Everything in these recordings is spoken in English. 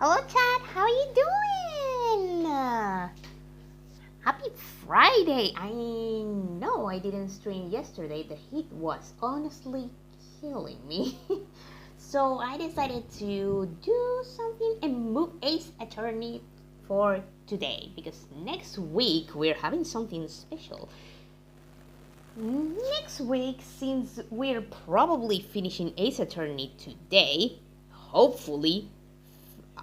Hello chat, how you doing? Happy Friday. I know I didn't stream yesterday. The heat was honestly killing me. So I decided to do something and move Ace Attorney for today, because next week we're having something special. Next week, since we're probably finishing Ace Attorney today, hopefully,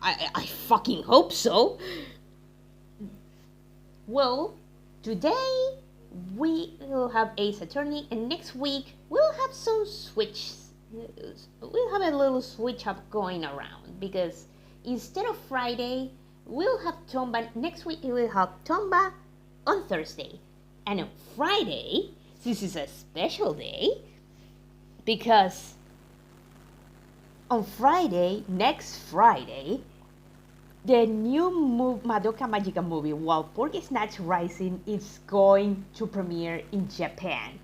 I fucking hope so. Well, today we will have Ace Attorney, and next week we'll have some we'll have a little switch up going around, because instead of Friday, we'll have Tomba. Next week we'll have Tomba on Thursday, and on Friday, this is a special day, because on Friday, next Friday, the new Madoka Magica movie, Walpurgisnacht Rising, is going to premiere in Japan.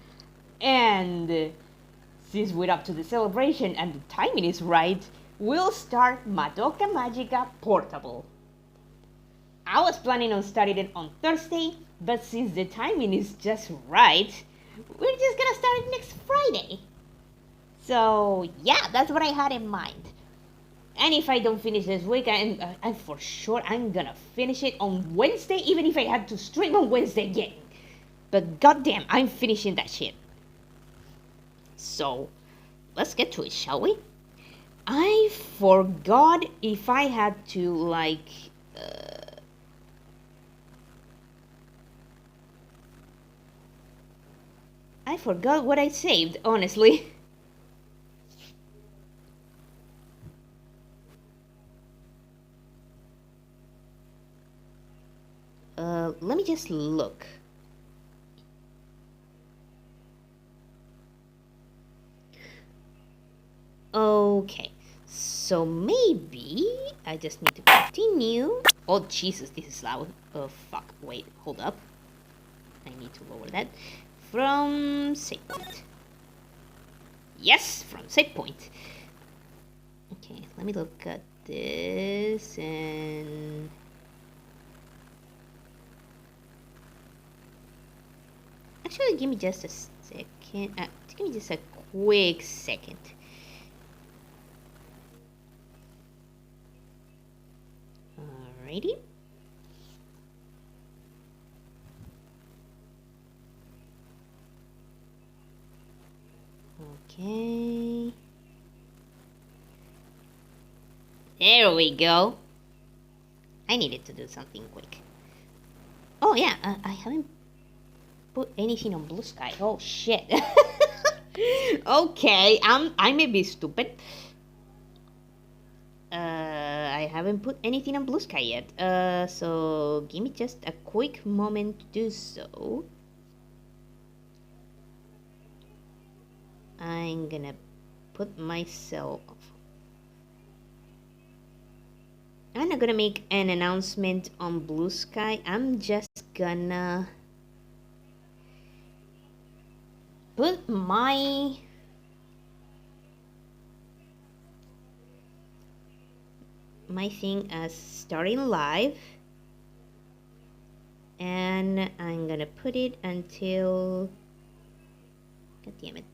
And since we're up to the celebration and the timing is right, we'll start Madoka Magica Portable. I was planning on starting it on Thursday, but since the timing is just right, we're just gonna start it next Friday. So yeah, that's what I had in mind. And if I don't finish this week, and for sure I'm gonna finish it on Wednesday, even if I had to stream on Wednesday again. But goddamn, I'm finishing that shit. So let's get to it, shall we? I forgot if I had to like I forgot what I saved, honestly. Let me just look. Okay, so maybe I just need to continue. Oh Jesus, this is loud. Oh fuck, wait, hold up. I need to lower that. From save point. Yes, from save point. Okay, let me look at this and... Actually, give me just a second. Give me just a quick second. Alrighty. Okay. There we go. I needed to do something quick. Oh yeah, I haven't put anything on Blue Sky. Oh shit. Okay, I may be stupid. I haven't put anything on Blue Sky yet. So give me just a quick moment to do so. I'm gonna put myself... I'm not gonna make an announcement on Blue Sky. I'm just gonna put my thing as starting live, and I'm gonna put it until... God damn it.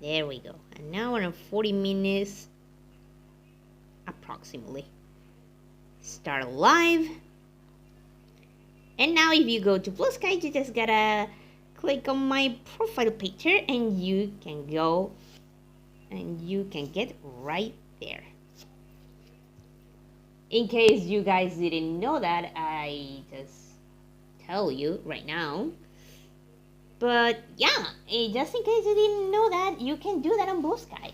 There we go. And now we're on 40 minutes approximately. Start live. And now if you go to Blue Sky, you just gotta click on my profile picture and you can go and you can get right there. In case you guys didn't know that, I just tell you right now. But yeah, just in case you didn't know that, you can do that on Blue Sky.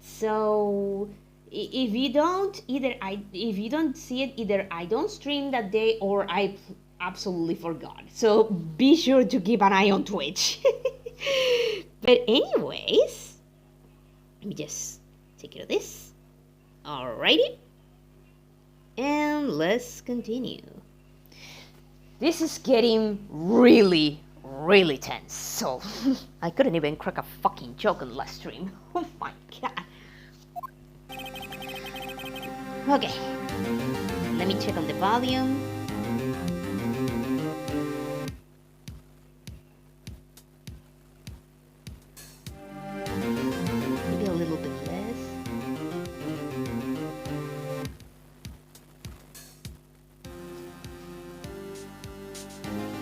So if you don't see it, either I don't stream that day or I absolutely forgot. So be sure to keep an eye on Twitch. But anyways, let me just take care of this. Alrighty, and let's continue. This is getting really tense, so I couldn't even crack a fucking joke on last stream. Oh my god. Okay. Let me check on the volume. Maybe a little bit less.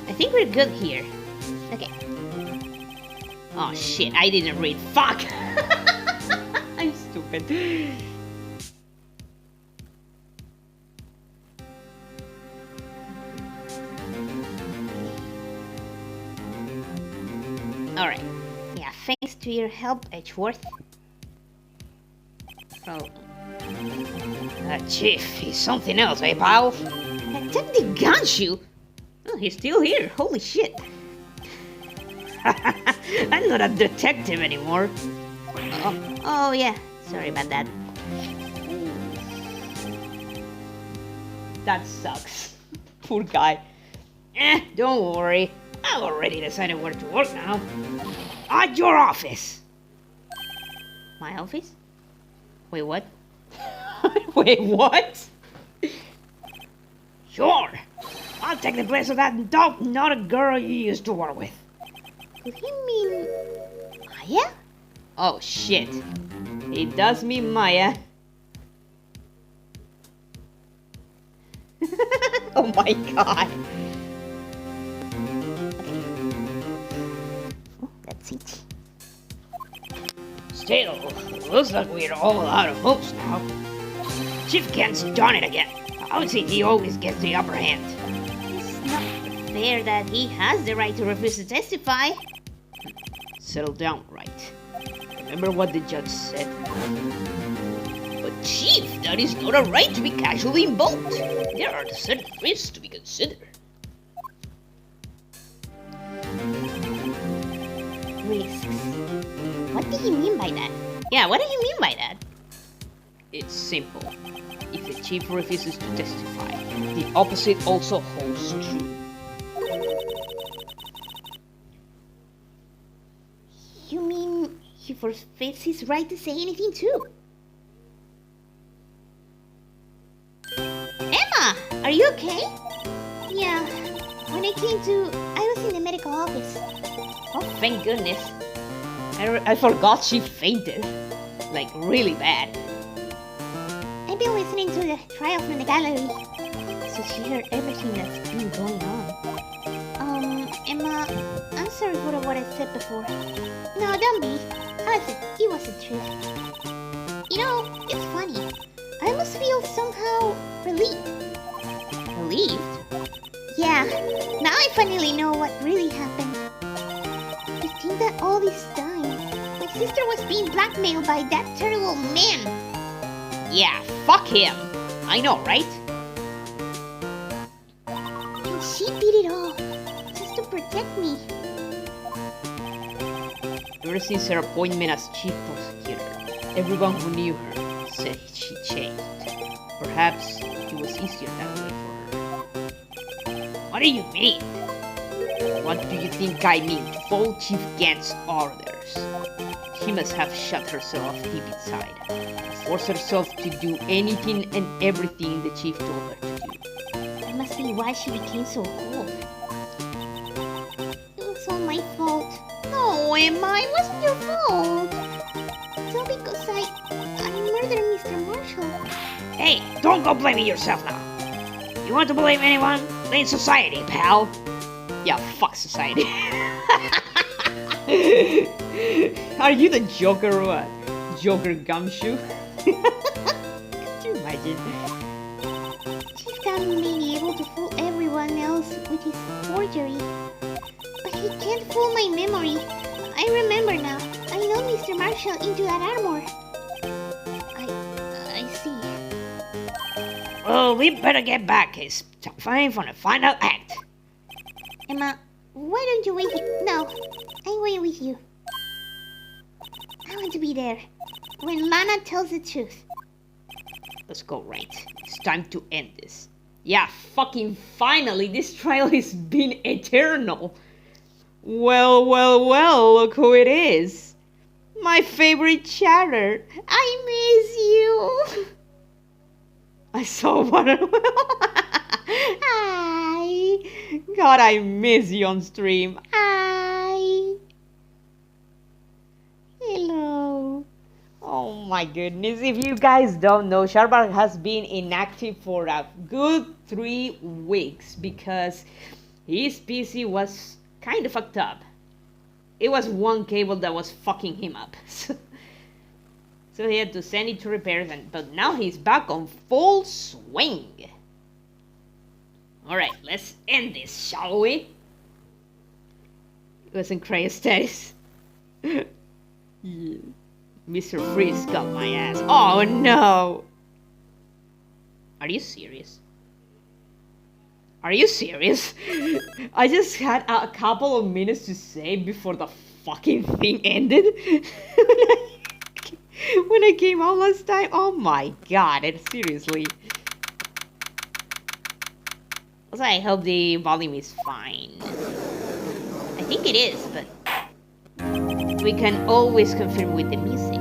I think we're good here. Okay. Oh shit, I didn't read. Fuck! I'm stupid. Alright. Yeah, thanks to your help, Edgeworth. Oh. That chief, he's something else, eh, pal? Detective Ganshu? Oh, he's still here. Holy shit. I'm not a detective anymore. Oh yeah. Sorry about that. That sucks. Poor guy. Don't worry. I've already decided where to work now. At your office. My office? Wait, what? Wait, what? Sure. I'll take the place of that dog, not a girl you used to work with. Could he mean Maya? Oh shit. He does mean Maya. Oh my god. Oh, that's it. Still, looks like we're all out of hopes now. Chief Kent's done it again. I would say he always gets the upper hand. It's not fair that he has the right to refuse to testify. Settle down, Wright. Remember what the judge said? But Chief, that is not a right to be casually invoked. There are certain risks to be considered. Risks? What do you mean by that? Yeah, what do you mean by that? It's simple. If the chief refuses to testify, the opposite also holds true. You mean he forfeits his right to say anything too? Emma, are you okay? Yeah, when I came to, I was in the medical office. Oh, thank goodness. I forgot she fainted. Like, really bad. I've been listening to the trial from the gallery, so she heard everything that's been going on. Emma, I'm sorry for what I said before. No, don't be. It was the truth. You know, it's funny. I almost feel somehow relieved. Relieved? Yeah, now I finally know what really happened. I think that all this time, my sister was being blackmailed by that terrible man. Yeah, fuck him. I know, right? And she did it all, just to protect me. Ever since her appointment as chief prosecutor, everyone who knew her said she changed. Perhaps it was easier that way for her. What do you mean? What do you think I mean? To follow Chief Gant's orders. She must have shut herself deep inside. Forced herself to do anything and everything the chief told her to do. That must be why she became so cold. It was all my fault. No, Emma, it wasn't your fault. It's all because I murdered Mr. Marshall. Hey, don't go blaming yourself now. You want to blame anyone? Blame society, pal. Yeah, fuck society. Are you the Joker or what? Joker Gumshoe? Could you imagine? Chief Gunn may be able to fool everyone else with his forgery, but he can't fool my memory. I remember now. I know Mr. Marshall into that armor. I see. Well, we better get back. It's time for the final act. Emma, why don't you wait here? No, I wait with you. I want to be there when Mana tells the truth. Let's go, right. It's time to end this. Yeah, fucking finally, this trial has been eternal. Well, look who it is. My favorite chatter. I miss you. I saw watermelon. Hi. God, I miss you on stream. Hi. Hello. Oh my goodness. If you guys don't know, Sharbar has been inactive for a good 3 weeks because his PC was kind of fucked up. It was one cable that was fucking him up. So he had to send it to repairs, but now he's back on full swing. Alright, let's end this, shall we? It wasn't cray status. Yeah. Mr. Freeze got my ass. Oh no! Are you serious? Are you serious? I just had a couple of minutes to say before the fucking thing ended. When I came out last time, oh my god, seriously. Also, I hope the volume is fine. I think it is, but we can always confirm with the music.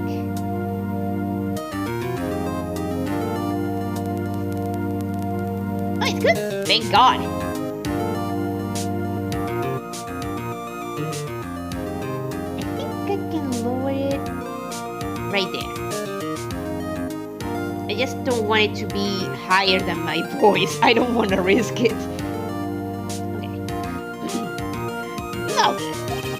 Oh, it's good. Thank God. I think I can lower it right there. I just don't want it to be higher than my voice. I don't want to risk it. Okay. Now then,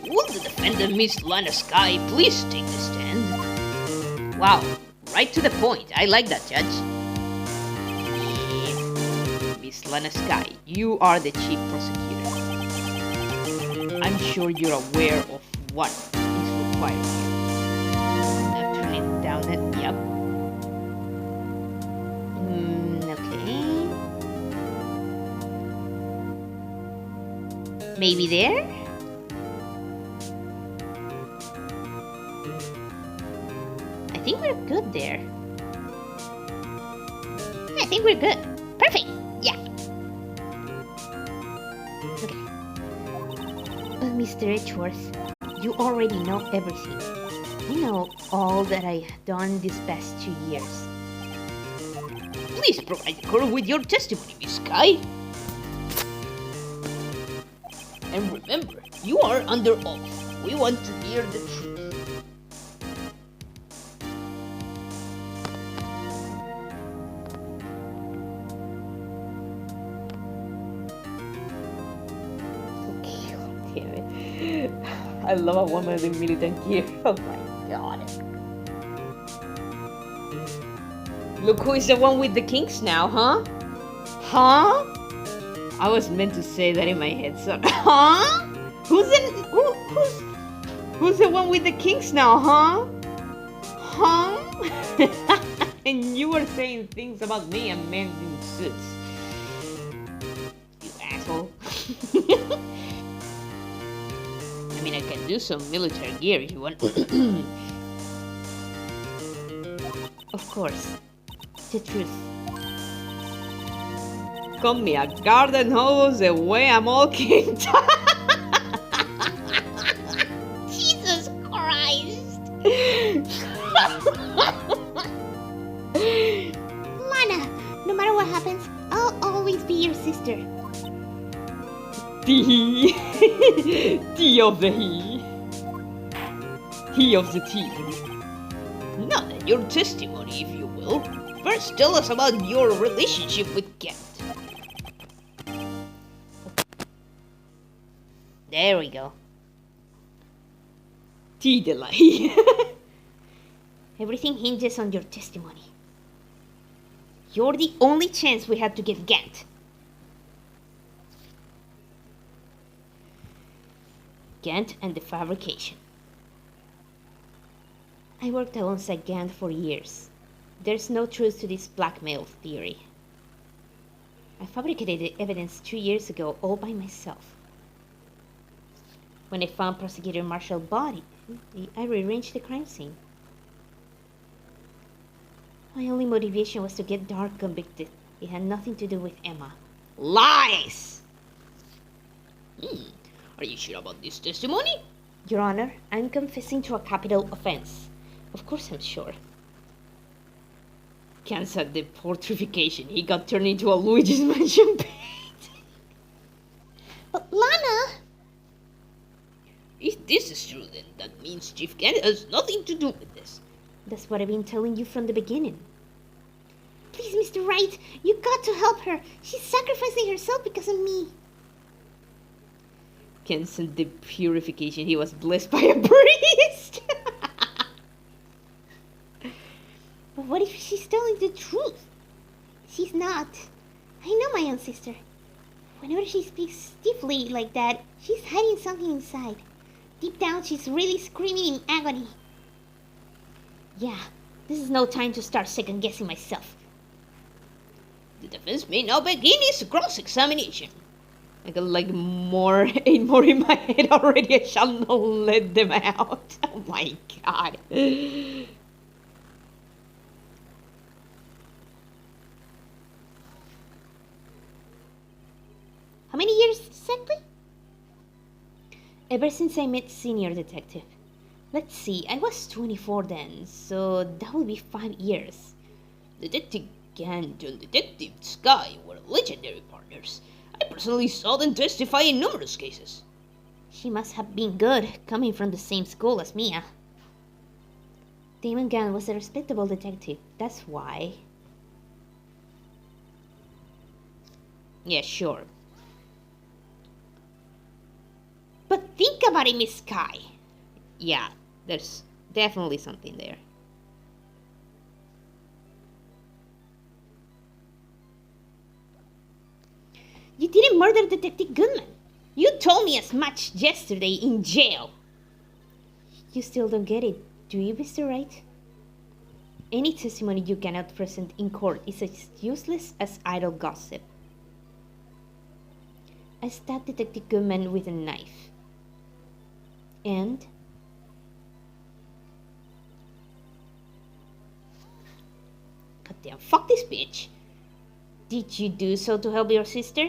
will the defendant Miss Lana Sky please take the stand? Wow, right to the point. I like that, Judge. Miss Lana Sky, you are the chief prosecutor. I'm sure you're aware of what is required. I've turned it down that, yep. Okay. Maybe there? I think we're good there. I think we're good. Perfect. Yeah. Okay. Mr. Edgeworth, you already know everything. You know all that I've done these past 2 years. Please provide her with your testimony, Miss Sky. And remember, you are under oath. We want to hear the truth. I love a woman in militant gear. Oh my god. Look who is the one with the kinks now, huh? Huh? I was meant to say that in my head, so huh? Who's the one with the kinks now, huh? Huh? And you were saying things about me and men in suits. You asshole. I mean, I can do some military gear if you want. Of course. The truth. Call me a garden hose the way I'm all kinked. Jesus Christ. Lana, no matter what happens, I'll always be your sister. T. T of the he. He of the T. Now then, your testimony, if you will. First, tell us about your relationship with Kent. There we go. T delay. Everything hinges on your testimony. You're the only chance we had to give Gant. Gant and the fabrication. I worked alongside Gant for years. There's no truth to this blackmail theory. I fabricated the evidence 2 years ago all by myself. When I found Prosecutor Marshall's body, I rearranged the crime scene. My only motivation was to get Dark convicted. It had nothing to do with Emma. Lies! Are you sure about this testimony? Your Honor, I'm confessing to a capital offense. Of course I'm sure. Cancel the portrification. He got turned into a Luigi's Mansion paint. But Lana... If this is true, then that means Chief Cat has nothing to do with this. That's what I've been telling you from the beginning. Please, Mr. Wright, you got to help her. She's sacrificing herself because of me. Cancel the purification. He was blessed by a priest. But what if she's telling the truth? She's not. I know my own sister. Whenever she speaks stiffly like that, she's hiding something inside. Deep down, she's really screaming in agony. Yeah, this is no time to start second-guessing myself. The defense may now begin its cross-examination. I got like 8 more in my head already. I shall not let them out. Oh my god. How many years exactly? Ever since I met Senior Detective. Let's see, I was 24 then, so that would be 5 years. Detective Gant and Detective Sky were legendary partners. I personally saw them testify in numerous cases. She must have been good, coming from the same school as Mia. Damon Gant was a respectable detective, that's why. Yeah, sure. But think about it, Miss Sky. Yeah, there's definitely something there. You didn't murder Detective Goodman. You told me as much yesterday in jail. You still don't get it, do you, Mr. Wright? Any testimony you cannot present in court is as useless as idle gossip. I stabbed Detective Goodman with a knife. And? Goddamn, fuck this bitch. Did you do so to help your sister?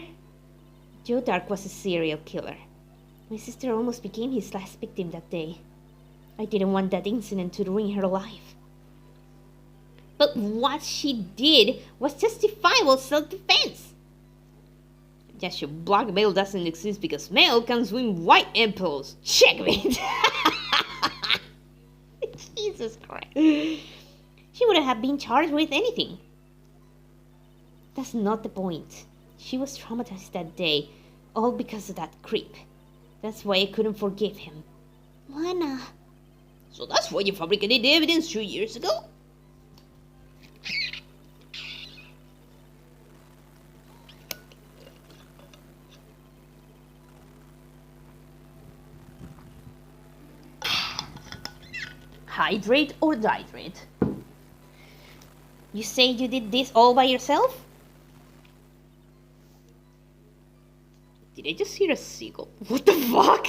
Joe Dark was a serial killer. My sister almost became his last victim that day. I didn't want that incident to ruin her life. But what she did was justifiable self-defense. Just your blackmail doesn't exist because male can swing white impulse. Checkmate. Jesus Christ. She wouldn't have been charged with anything. That's not the point. She was traumatized that day, all because of that creep. That's why I couldn't forgive him. Lana. So that's why you fabricated the evidence 2 years ago? Hydrate or dihydrate? You say you did this all by yourself? Did I just hear a seagull? What the fuck?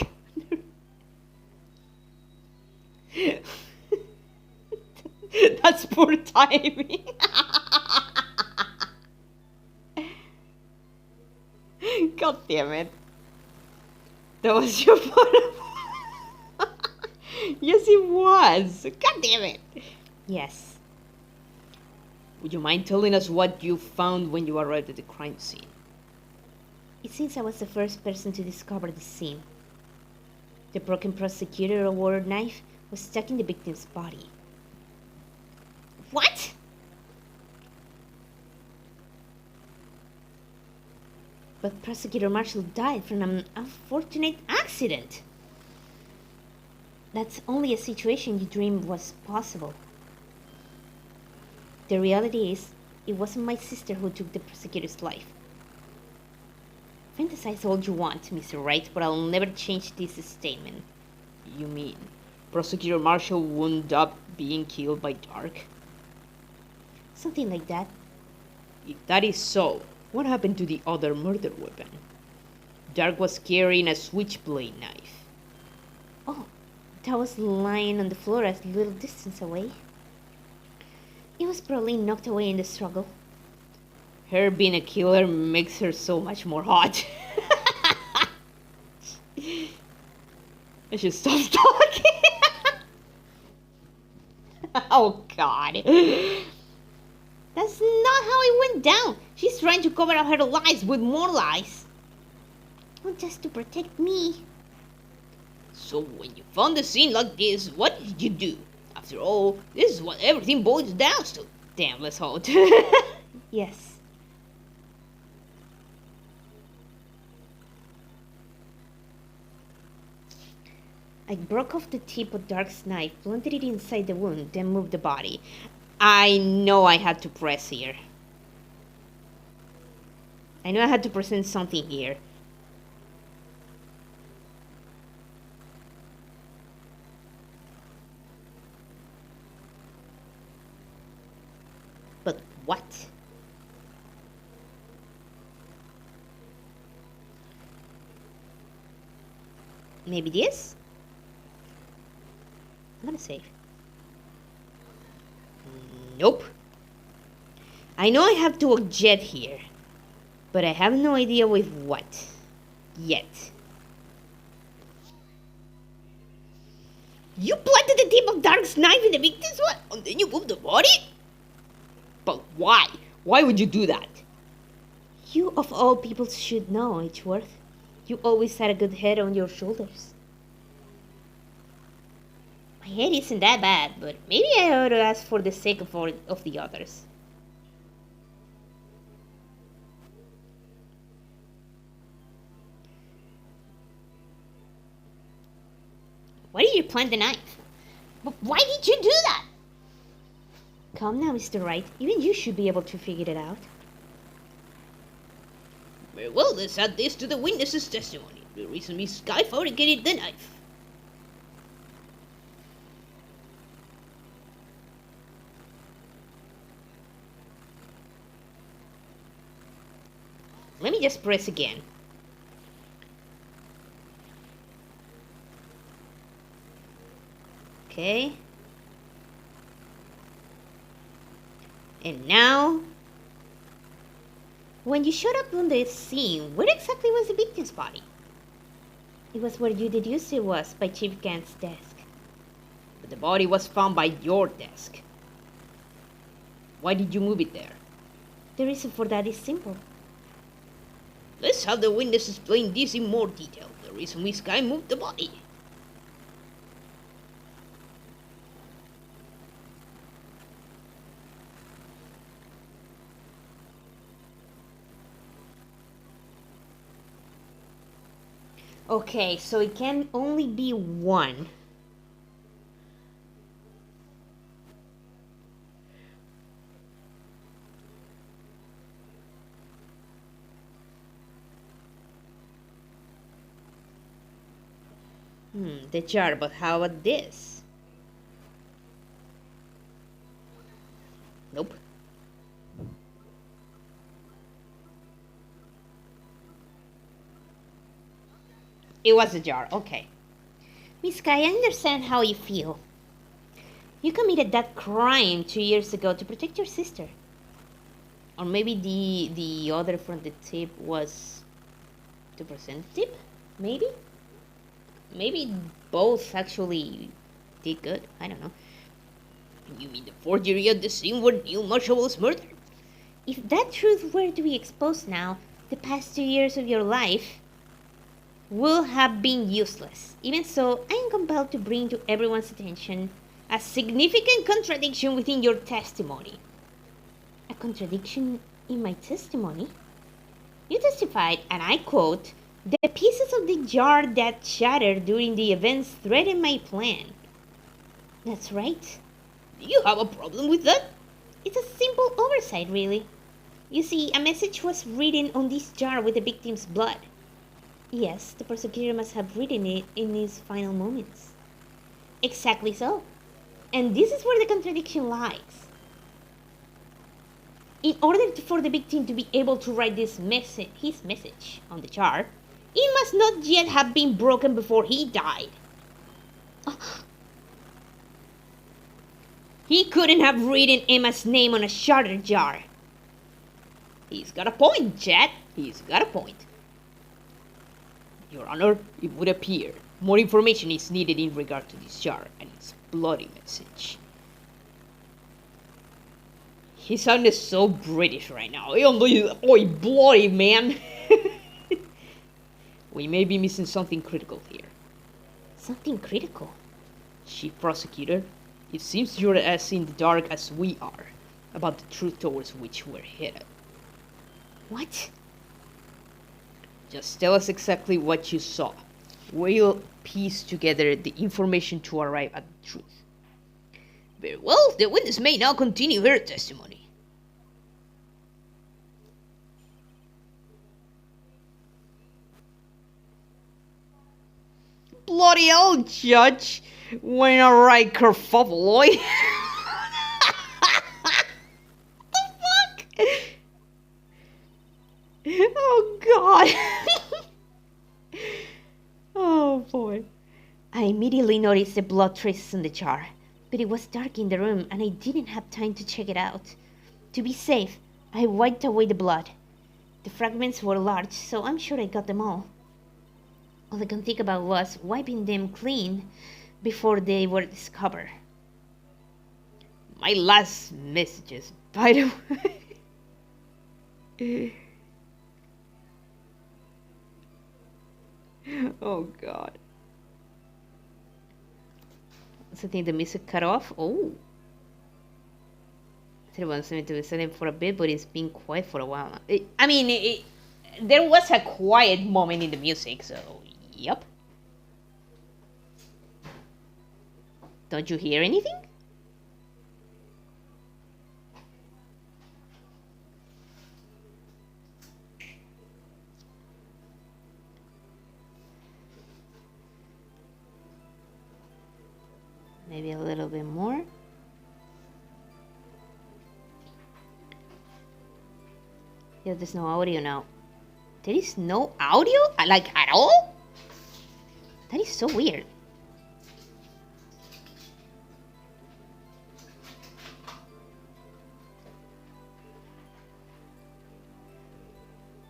That's poor timing. God damn it. That was your part. Yes, it was. God damn it. Yes. Would you mind telling us what you found when you arrived at the crime scene? It seems I was the first person to discover the scene. The broken prosecutor award knife was stuck in the victim's body. What? But Prosecutor Marshall died from an unfortunate accident. That's only a situation you dreamed was possible. The reality is, it wasn't my sister who took the prosecutor's life. Fantasize all you want, Mr. Wright, but I'll never change this statement. You mean, Prosecutor Marshall wound up being killed by Dark? Something like that. If that is so, what happened to the other murder weapon? Dark was carrying a switchblade knife. Oh, that was lying on the floor a little distance away. It was probably knocked away in the struggle. Her being a killer makes her so much more hot. I should stop talking. Oh God. That's not how it went down. She's trying to cover up her lies with more lies. Oh, just to protect me. So when you found a scene like this, what did you do? After all, this is what everything boils down to. Damn, let's hold. Yes. I broke off the tip of Dark's knife, planted it inside the wound, then moved the body. I know I had to press here. I know I had to present something here. But what? Maybe this? I'm gonna save. Nope. I know I have to object here, but I have no idea with what. Yet. You planted the tip of Dark's knife in the victim's one, and then you moved the body? But why? Why would you do that? You of all people should know, Edgeworth. You always had a good head on your shoulders. My head isn't that bad, but maybe I ought to ask for the sake of the others. Why did you plant the knife? But why did you do that? Come now, Mr. Wright. Even you should be able to figure it out. Very well, let's add this to the witness's testimony. The reason Miss Sky fabricated the knife. Let me just press again. Okay. And now, when you showed up on the scene, where exactly was the victim's body? It was where you deduced it was, by Chief Gant's desk. But the body was found by your desk. Why did you move it there? The reason for that is simple. Let's have the witness explain this in more detail. The reason Miss Sky moved the body. Okay, so it can only be one. The jar, but how about this? Nope. It was a jar, okay. Miss Sky, I understand how you feel. You committed that crime 2 years ago to protect your sister. Or maybe the other from the tip was to present the tip? Maybe? Maybe both actually did good. I don't know. You mean the forgery at the scene where Neil Marshall was murdered? If that truth were to be exposed now, the past 2 years of your life will have been useless. Even so, I am compelled to bring to everyone's attention a significant contradiction within your testimony. A contradiction in my testimony? You testified, and I quote, "The pieces of the jar that shattered during the events threatened my plan." That's right. Do you have a problem with that? It's a simple oversight, really. You see, a message was written on this jar with the victim's blood. Yes, the prosecutor must have written it in his final moments. Exactly so. And this is where the contradiction lies. In order for the victim to be able to write his message on the jar, it must not yet have been broken before he died. He couldn't have written Emma's name on a shattered jar. He's got a point, Chad. He's got a point. Your Honor, it would appear more information is needed in regard to this jar and its bloody message. He sounded so British right now. Oi, bloody man. We may be missing something critical here. Something critical? Chief Prosecutor, it seems you're as in the dark as we are about the truth towards which we're headed. What? Just tell us exactly what you saw. We'll piece together the information to arrive at the truth. Very well, the witness may now continue her testimony. Bloody hell, Judge! When a right kerfuffle, boy! What the fuck? Oh god! Oh boy. I immediately noticed the blood traces on the jar, but it was dark in the room and I didn't have time to check it out. To be safe, I wiped away the blood. The fragments were large, so I'm sure I got them all. All I can think about was wiping them clean before they were discovered. My last messages, by the way. Oh god. So I think the music cut off. Oh. I wants me to listen for a bit, but it's been quiet for a while. There was a quiet moment in the music, so yep. Don't you hear anything? Maybe a little bit more. Yeah, there's no audio now. There is no audio? Like, at all? That is so weird.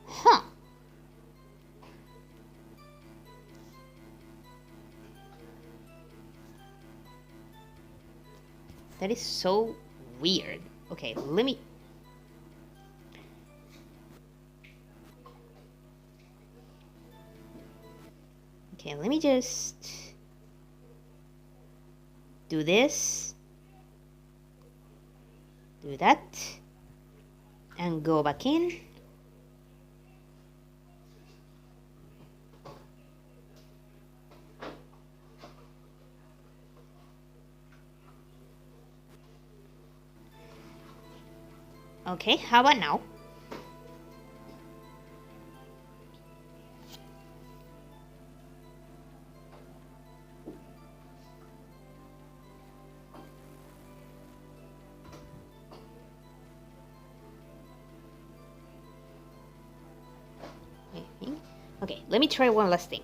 Huh. That is so weird. Okay, let me... Okay, let me just do this, do that, and go back in. Okay, how about now? Okay, let me try one last thing.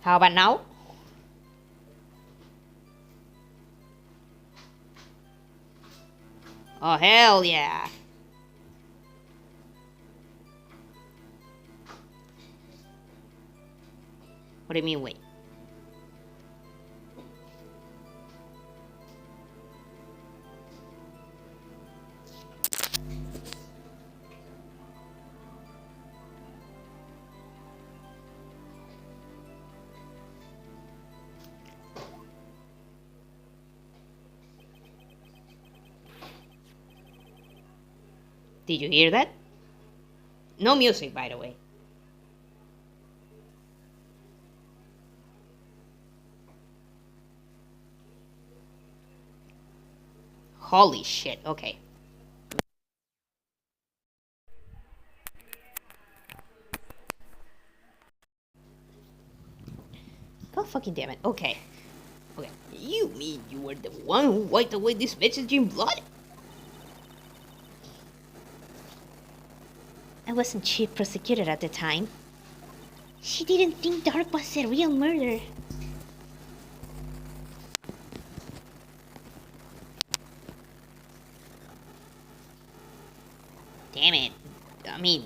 How about now? Oh, hell yeah. What do you mean, wait? Did you hear that? No music, by the way. Holy shit, okay. God fucking damn it, okay. Okay, you mean you were the one who wiped away this message in blood? I wasn't chief prosecutor at the time. She didn't think Dark was a real murder. Damn it. I mean...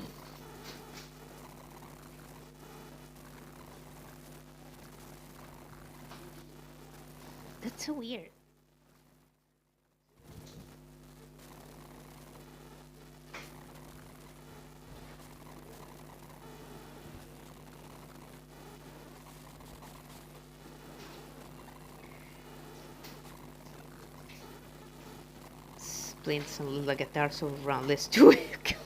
That's so weird. Playing some like a guitar so around. Let's do it.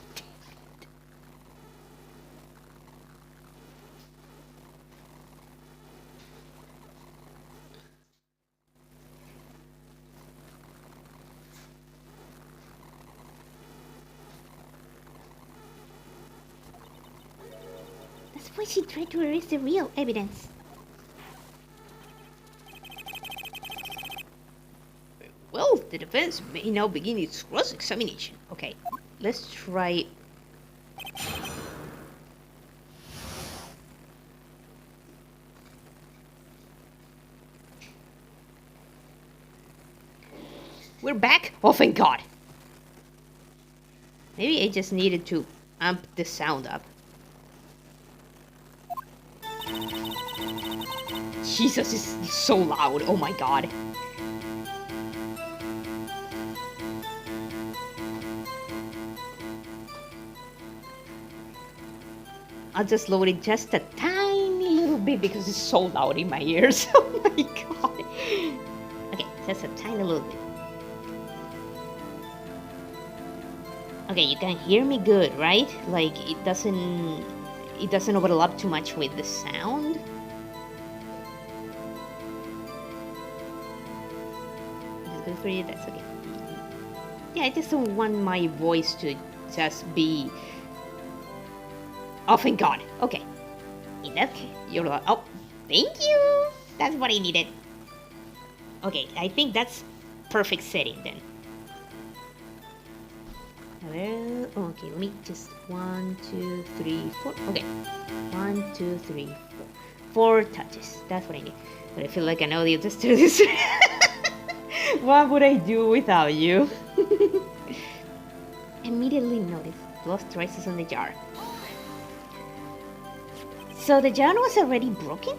That's why she tried to erase the real evidence. Well, the defense may now begin its cross-examination. Okay, let's try... We're back? Oh, thank God! Maybe I just needed to amp the sound up. Jesus, it's so loud. Oh my God. I'll just lower it just a tiny little bit because it's so loud in my ears. Oh my God. Okay, just a tiny little bit. Okay, you can hear me good, right? Like it doesn't overlap too much with the sound. That's good for you. That's okay. Yeah, I just don't want my voice to just be. Oh, thank God. Okay. In that case, you're like, oh, thank you. That's what I needed. Okay, I think that's perfect setting then. Well, okay, let me just 1, 2, 3, 4. Okay, 1, 2, 3, 4. 4 touches. That's what I need. But I feel like an audio just do this. What would I do without you? Immediately noticed lost traces on the jar. So the jar was already broken?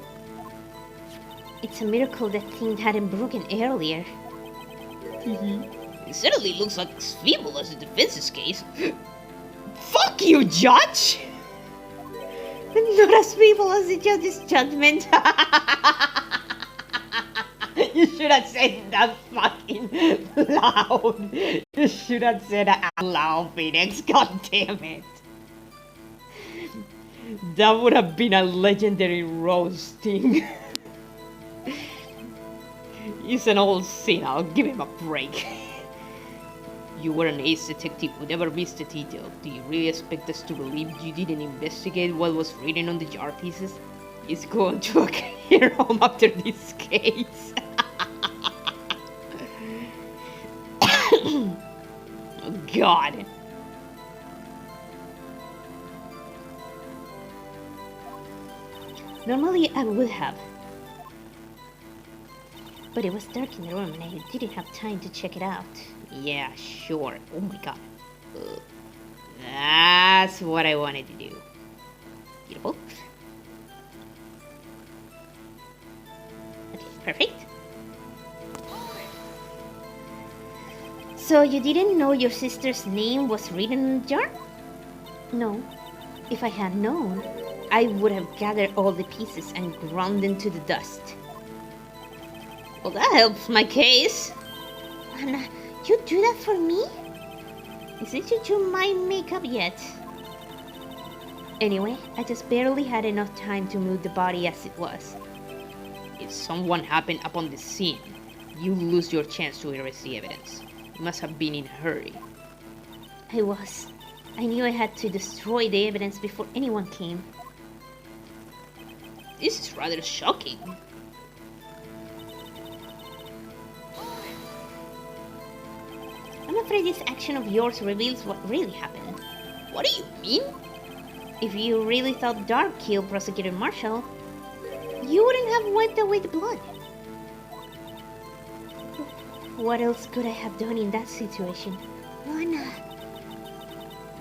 It's a miracle that thing hadn't broken earlier. It certainly looks like as feeble as the defense's case. Fuck you, Judge! Not as feeble as the judge's judgment. You should have said that fucking loud. You should have said that out loud, Phoenix. God damn it. That would have been a legendary roasting. He's an old sinner. I'll give him a break. You were an ace detective who never missed a detail. Do you really expect us to believe you didn't investigate what was written on the jar pieces? He's going to a care home after this case. Oh, God. Normally I would have. But it was dark in the room and I didn't have time to check it out. Yeah, sure. Oh my God. That's what I wanted to do. Beautiful. Okay, perfect. So you didn't know your sister's name was written in the jar? No. If I had known, I would have gathered all the pieces and ground them to the dust. Well, that helps my case. Anna, you do that for me? Isn't it you my makeup yet? Anyway, I just barely had enough time to move the body as it was. If someone happened upon the scene, you lose your chance to erase the evidence. You must have been in a hurry. I was. I knew I had to destroy the evidence before anyone came. This is rather shocking. I'm afraid this action of yours reveals what really happened. What do you mean? If you really thought Dark killed Prosecutor Marshall, you wouldn't have wiped away the blood. What else could I have done in that situation? Lana.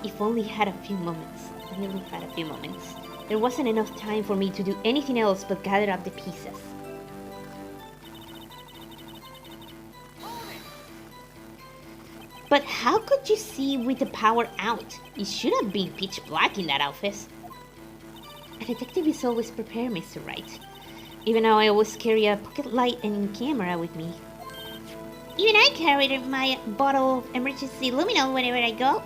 If only I had a few moments. I really had a few moments. There wasn't enough time for me to do anything else but gather up the pieces. But how could you see with the power out? It should have been pitch black in that office. A detective is always prepared, Mr. Wright. Even though I always carry a pocket light and camera with me. Even I carried my bottle of emergency luminol whenever I go.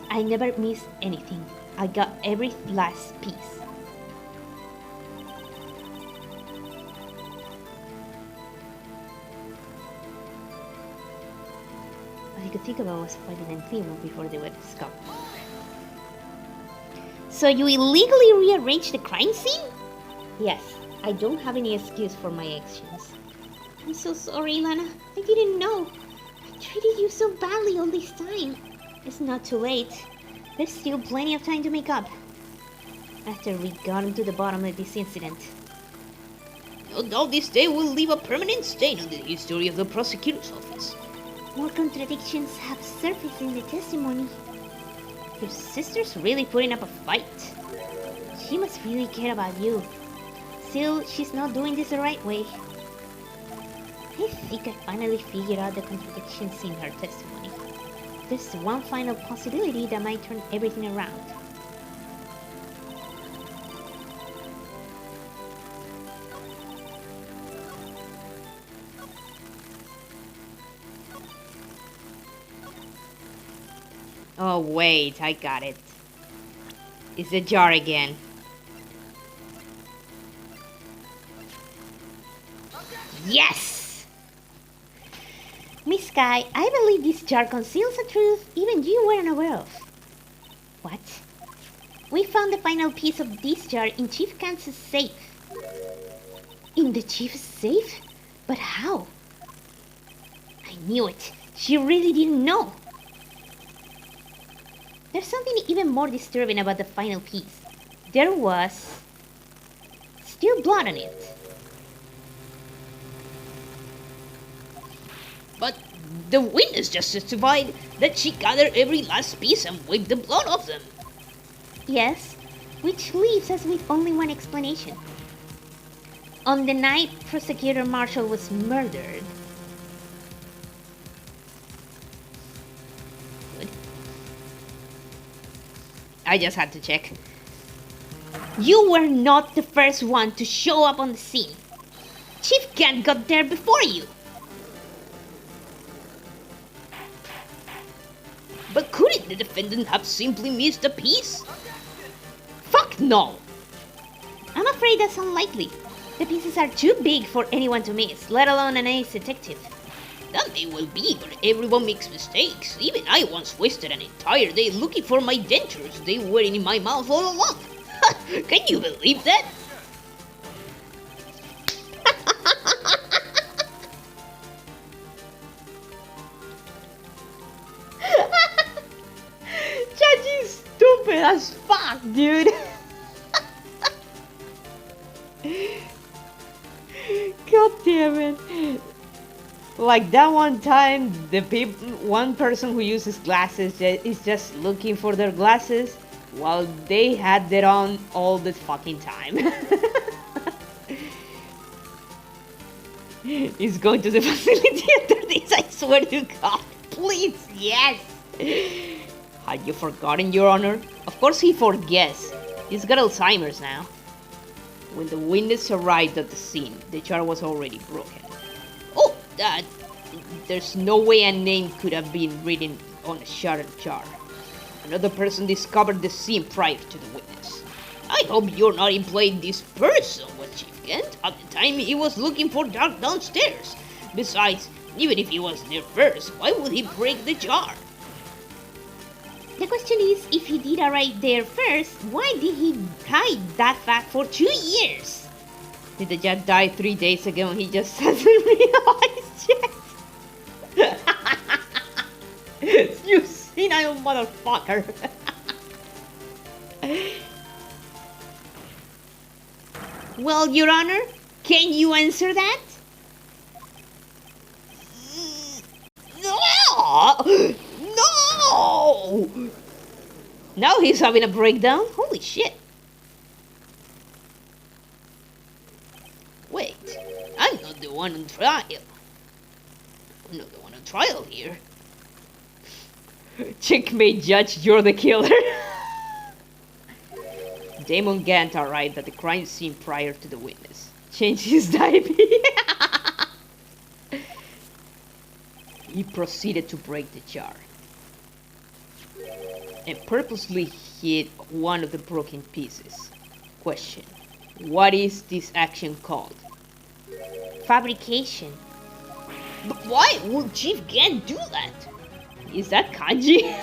I never miss anything. I got every last piece. All I could think about was fighting and clean before they were discovered. So you illegally rearranged the crime scene? Yes, I don't have any excuse for my actions. I'm so sorry, Lana. I didn't know. I treated you so badly all this time. It's not too late. There's still plenty of time to make up. After we got to the bottom of this incident. No doubt this day will leave a permanent stain on the history of the prosecutor's office. More contradictions have surfaced in the testimony. Your sister's really putting up a fight. She must really care about you. Still, she's not doing this the right way. I think I finally figured out the contradictions in her testimony. There's one final possibility that might turn everything around. Oh wait, I got it. It's the jar again. Yes! Miss Sky, I believe this jar conceals a truth even you weren't aware of. What? We found the final piece of this jar in Chief Kansas' safe. In the chief's safe? But how? I knew it. She really didn't know. There's something even more disturbing about the final piece. There was still blood on it. But the witness just testified that she gathered every last piece and wiped the blood off them. Yes, which leaves us with only one explanation. On the night Prosecutor Marshall was murdered, I just had to check. you were not the first one to show up on the scene. Chief Kent got there before you. But couldn't the defendant have simply missed a piece? Fuck no! I'm afraid that's unlikely. The pieces are too big for anyone to miss, let alone an ace detective. That may well be, but everyone makes mistakes. Even I once wasted an entire day looking for my dentures. They were in my mouth all along. Can you believe that? Chachi's stupid as fuck, dude. God damn it. Like that one time, one person who uses glasses is just looking for their glasses while they had it on all the fucking time. He's going to the facility after this, I swear to God. Please, yes. Had you forgotten, Your Honor? Of course he forgets. He's got Alzheimer's now. When the witness arrived at the scene, the jar was already broken. Oh, there's no way a name could have been written on a shattered jar. Another person discovered the scene prior to the witness. I hope you're not implying this person was Chief Kent. At the time, he was looking for Dark downstairs. Besides, even if he was there first, why would he break the jar? The question is, if he did arrive there first, why did he hide that fact for 2 years? Did the jar die 3 days ago and he just hasn't realized yet? You senile motherfucker. Well, Your Honor, can you answer that? No! No! Now he's having a breakdown? Holy shit. Wait, I'm not the one on trial. I'm not the one on trial here. Checkmate, Judge, you're the killer. Damon Gant arrived at the crime scene prior to the witness. Changed his diaper. He proceeded to break the jar and purposely hit one of the broken pieces. Question: what is this action called? Fabrication. But why would Chief Gant do that? Is that kanji?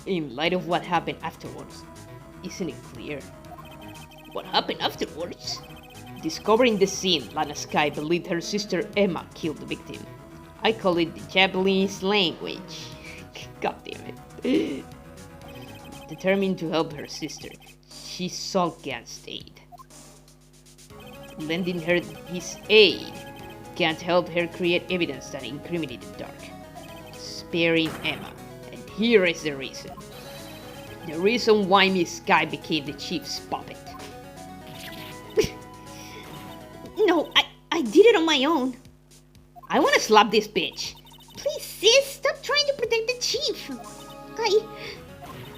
In light of what happened afterwards, isn't it clear? What happened afterwards? Discovering the scene, Lana Sky believed her sister Emma killed the victim. I call it the Japanese language. God damn it. Determined to help her sister, she sought Gant's aid. Lending her his aid, Gant helped her create evidence that incriminated Dark, sparing Emma. And here is the reason. The reason why Miss Sky became the chief's puppet. No, I did it on my own. I wanna slap this bitch. Please, sis, stop trying to protect the chief.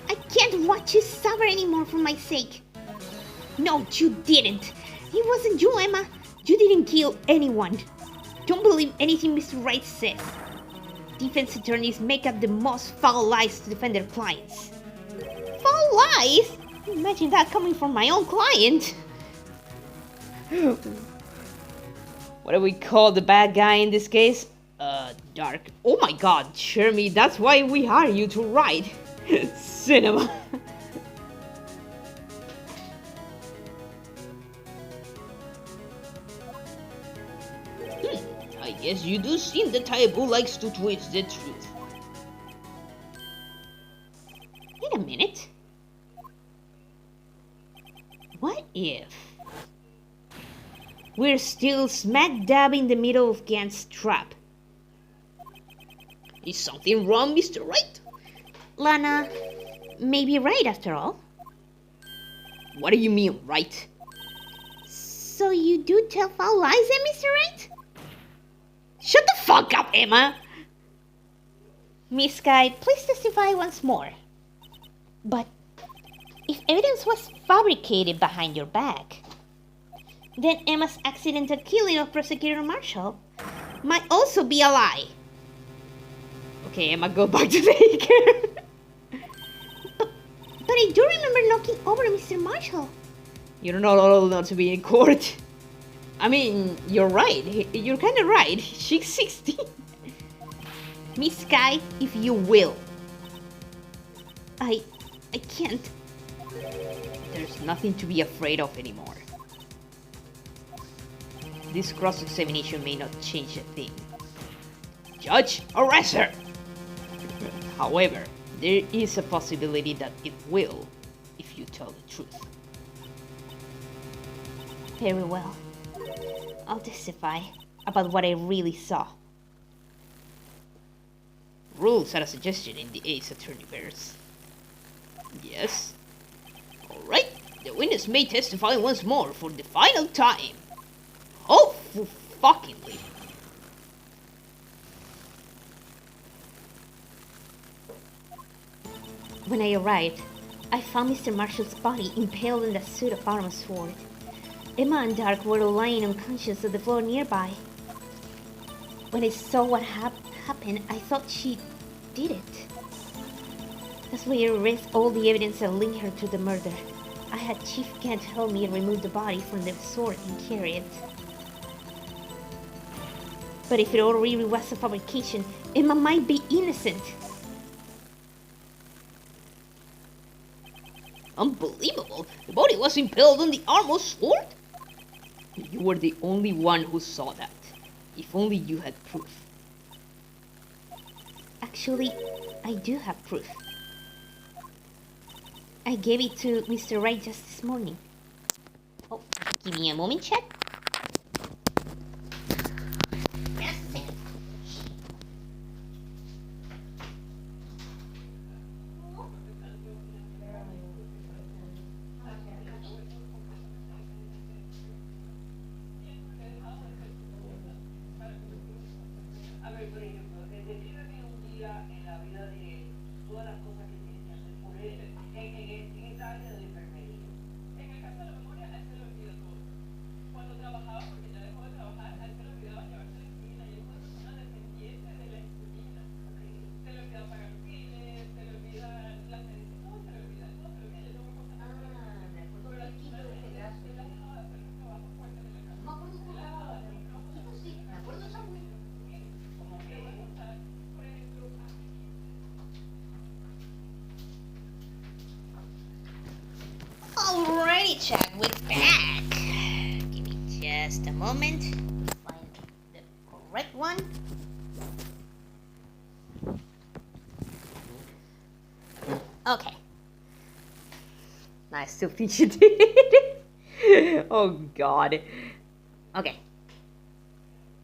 I can't watch you suffer anymore for my sake. No, you didn't. It wasn't you, Emma. You didn't kill anyone. Don't believe anything Mr. Wright says. Defense attorneys make up the most foul lies to defend their clients. Foul lies? Imagine that coming from my own client. What do we call the bad guy in this case? Dark. Oh my god, Jeremy, that's why we hire you to write cinema. I guess you do seem the type who likes to twist the truth. Wait a minute. What if we're still smack dab in the middle of Gant's trap? Is something wrong, Mr. Wright? Lana may be right after all. What do you mean, right? So you do tell foul lies, Mr. Wright? Shut the fuck up, Emma! Miss Sky, please testify once more. But if evidence was fabricated behind your back, then Emma's accidental killing of Prosecutor Marshall might also be a lie. Okay, Emma, go back to daycare. But I do remember knocking over Mr. Marshall. You're not old enough to be in court. I mean, you're right. You're kind of right. She's 16. Miss Sky, if you will. I can't. There's nothing to be afraid of anymore. This cross-examination may not change a thing. Judge, arrest her! However, there is a possibility that it will, if you tell the truth. Very well. I'll testify about what I really saw. Rules are a suggestion in the Ace Attorneyverse. Yes? Alright, the witness may testify once more for the final time. Oh, fuckingly. When I arrived, I found Mr. Marshall's body impaled in the suit of armor sword. Emma and Dark were lying unconscious on the floor nearby. When I saw what happened, I thought she did it. That's why I erased all the evidence that linked her to the murder. I had Chief Gant help me remove the body from the sword and carry it. But if it all really was a fabrication, Emma might be innocent. Unbelievable! The body was impaled on the armor sword? You were the only one who saw that. If only you had proof. Actually, I do have proof. I gave it to Mr. Wright just this morning. Oh, give me a moment, chat. Alrighty, chat, we're back. Give me just a moment to find the correct one. Okay. I still think you did. Oh God. Okay.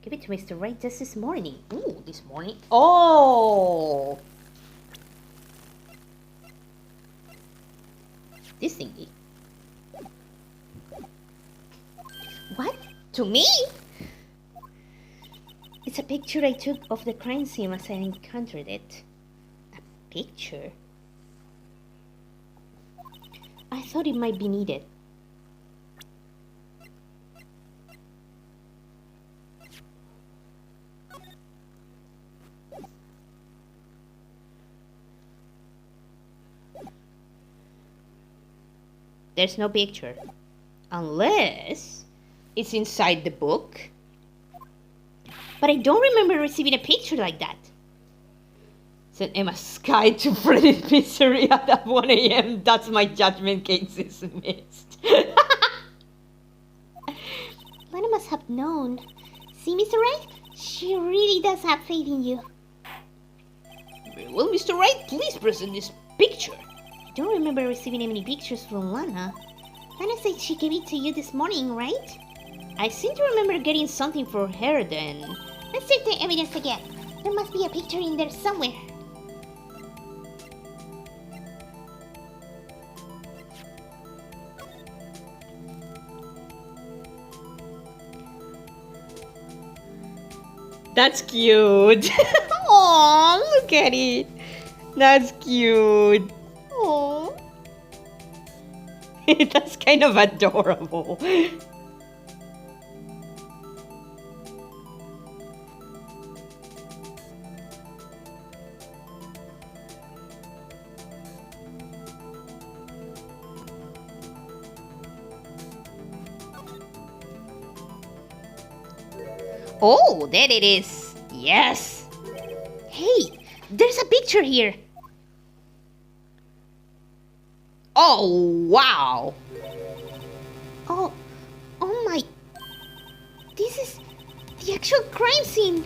Give it to Mr. Wright just this morning. Ooh, this morning. Oh. This thingy. What? To me? It's a picture I took of the crime scene as I encountered it. A picture? I thought it might be needed. There's no picture. Unless it's inside the book. But I don't remember receiving a picture like that. Send Emma Sky to Freddy's Misery at 1 a.m. That's my judgment case is missed. Lena must have known. See, Mr. Wright? She really does have faith in you. Very well, Mr. Wright, please present this picture. I don't remember receiving any pictures from Lana. Lana said she gave it to you this morning, right? I seem to remember getting something for her then. Let's check the evidence again. There must be a picture in there somewhere. That's cute. Aww, look at it. That's cute. Oh. That's kind of adorable. Oh, there it is. Yes. Hey, there's a picture here. Oh, wow. Oh my. This is the actual crime scene.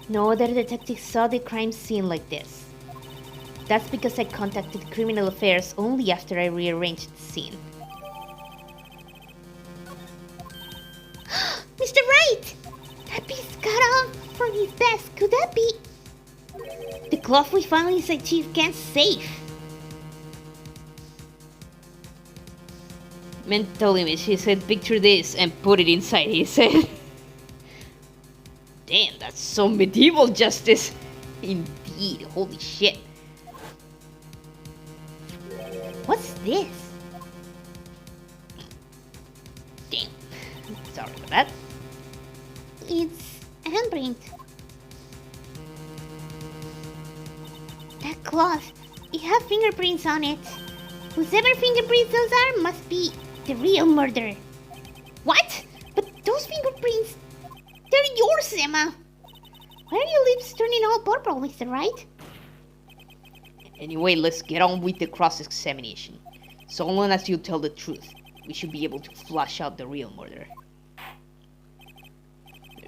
No other detective saw the crime scene like this. That's because I contacted Criminal Affairs only after I rearranged the scene. Mr. Wright! That piece cut off from his desk. Could that be the cloth we found inside Chief Kent's safe? Mental image, he said, picture this and put it inside his head. Damn, that's so medieval justice. Indeed, holy shit. What's this? Damn. Sorry for that. It's a handprint. That cloth, it has fingerprints on it. Whoever fingerprints those are must be the real murderer. What? But those fingerprints, they're yours, Emma. Why are your lips turning all purple, Mr. Wright? Anyway, let's get on with the cross-examination. So long as you tell the truth, we should be able to flush out the real murderer.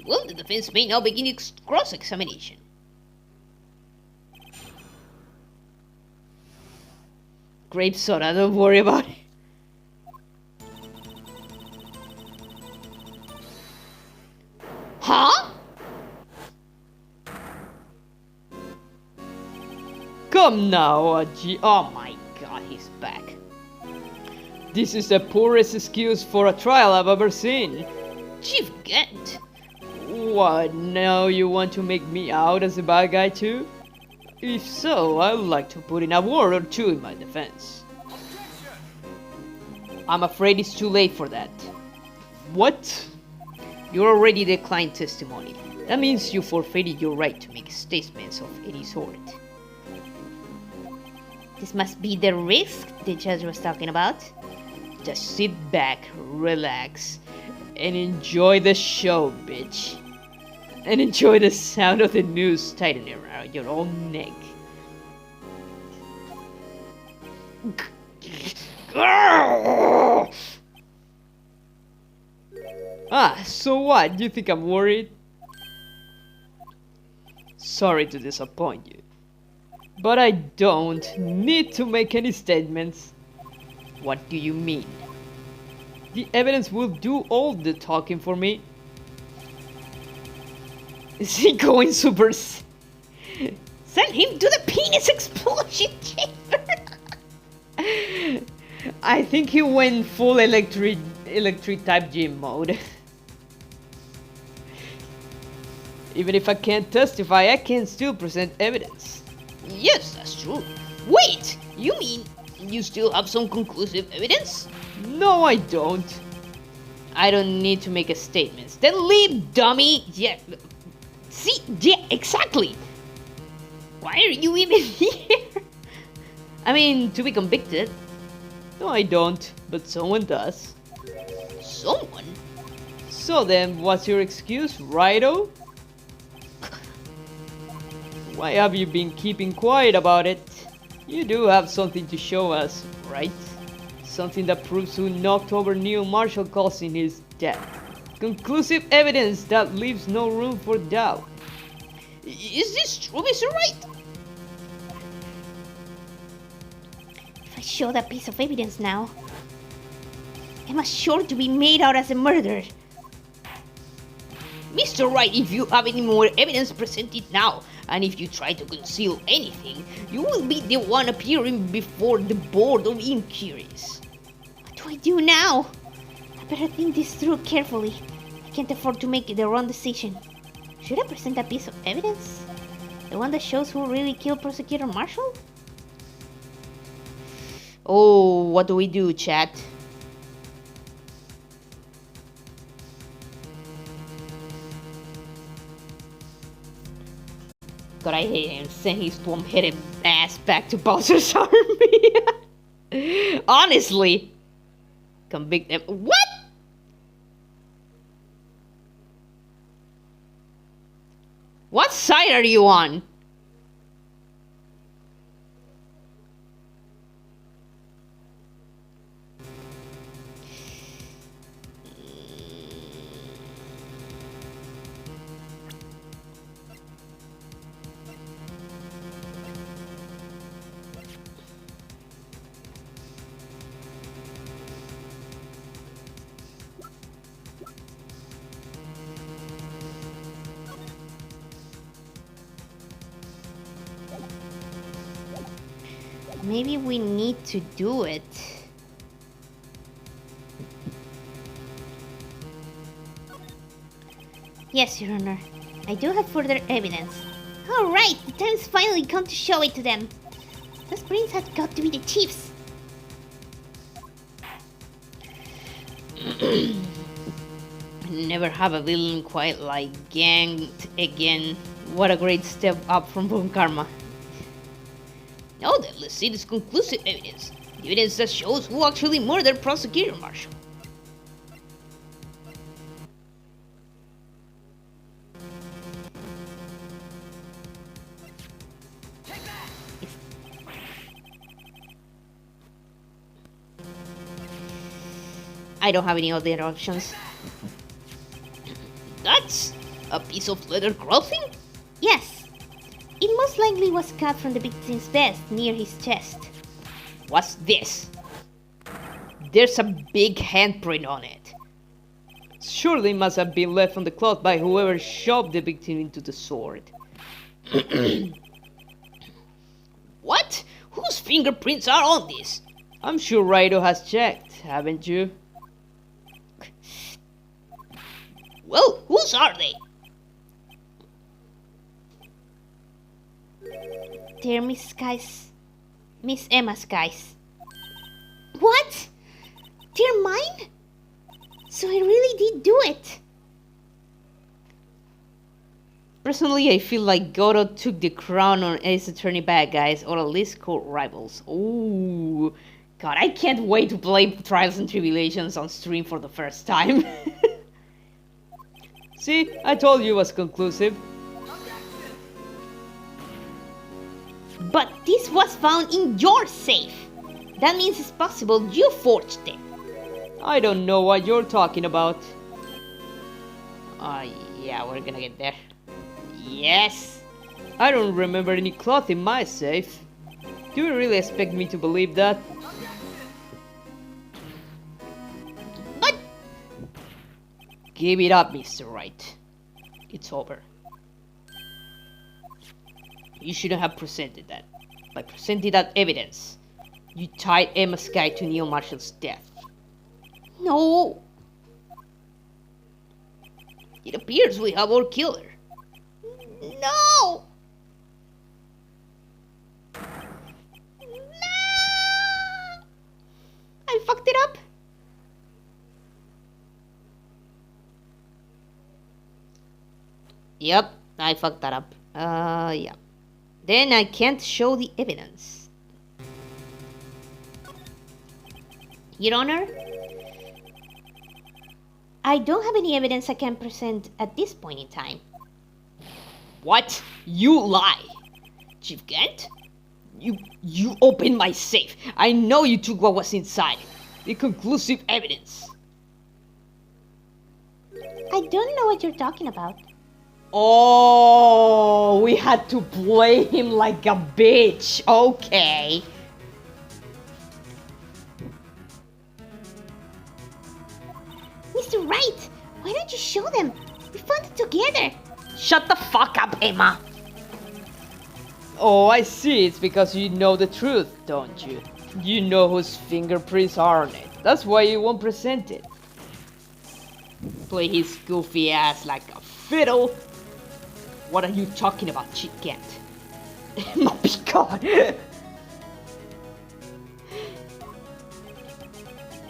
Well, the defense may now begin its cross-examination. Grape soda, don't worry about it. Huh? Come now, Aji. Oh my god, he's back. This is the poorest excuse for a trial I've ever seen. Chief Kent, What, now you want to make me out as a bad guy too? If so, I'd like to put in a word or two in my defense. I'm afraid it's too late for that. What? You already declined testimony. That means you forfeited your right to make statements of any sort. This must be the risk the judge was talking about. Just sit back, relax, and enjoy the show, bitch. And enjoy the sound of the noose tightening around your own neck. Ah, so what? You think I'm worried? Sorry to disappoint you, but I don't need to make any statements. What do you mean? The evidence will do all the talking for me. Is he going super... Send him to the penis explosion chamber! I think he went full electric type gym mode. Even if I can't testify, I can still present evidence. Yes, that's true. Wait, you mean you still have some conclusive evidence? No, I don't. I don't need to make a statement. Then leave, dummy! Yeah. See? Yeah, exactly! Why are you even here? I mean, to be convicted. No, I don't, but someone does. Someone? So then, what's your excuse, righto? Why have you been keeping quiet about it? You do have something to show us, right? Something that proves who knocked over Neil Marshall causing his death. Conclusive evidence that leaves no room for doubt. Is this true, Mr. Wright? If I show that piece of evidence now, Emma's sure to be made out as a murderer. Mr. Wright, if you have any more evidence, present it now. And if you try to conceal anything, you will be the one appearing before the Board of Inquiries. What do I do now? I better think this through carefully. I can't afford to make the wrong decision. Should I present that piece of evidence? The one that shows who really killed Prosecutor Marshall? Oh, what do we do, chat? God, I hate him. Send his plum-headed ass back to Bowser's army. Honestly. Convict them. What? What side are you on? Maybe we need to do it. Yes, Your Honor. I do have further evidence. Alright, the time's finally come to show it to them. Those brains have got to be the chiefs. Never have a villain quite like ganged again. What a great step up from Von Karma. Now then, let's see this conclusive evidence. The evidence that shows who actually murdered Prosecutor Marshall. I don't have any other options. That's a piece of leather clothing? Yes. It most likely was cut from the victim's vest near his chest. What's this? There's a big handprint on it. Surely must have been left on the cloth by whoever shoved the victim into the sword. What? Whose fingerprints are on this? I'm sure Raito has checked, haven't you? Well, whose are they? They're Miss Emma Skies. What? They're mine? So I really did do it. Personally, I feel like Goto took the crown on Ace Attorney bad guys, or at least co-rivals. Ooh. God, I can't wait to play Trials and Tribulations on stream for the first time. See, I told you it was conclusive. But this was found in your safe. That means it's possible you forged it. I don't know what you're talking about. Yeah, we're gonna get there. Yes! I don't remember any cloth in my safe. Do you really expect me to believe that? But... Give it up, Mr. Wright. It's over. You shouldn't have presented that. By presenting that evidence, you tied Emma Sky to Neil Marshall's death. No. It appears we have our killer. No. I fucked it up. Yep, I fucked that up. Yeah. Then I can't show the evidence. Your Honor, I don't have any evidence I can present at this point in time. What? You lie! Chief Gant? You opened my safe. I know you took what was inside. The conclusive evidence. I don't know what you're talking about. Oh, we had to play him like a bitch. Okay. Mr. Wright, why don't you show them? We found it together. Shut the fuck up, Emma. Oh, I see. It's because you know the truth, don't you? You know whose fingerprints are on it. That's why you won't present it. Play his goofy ass like a fiddle. What are you talking about, Chief Gant? Emma, be God.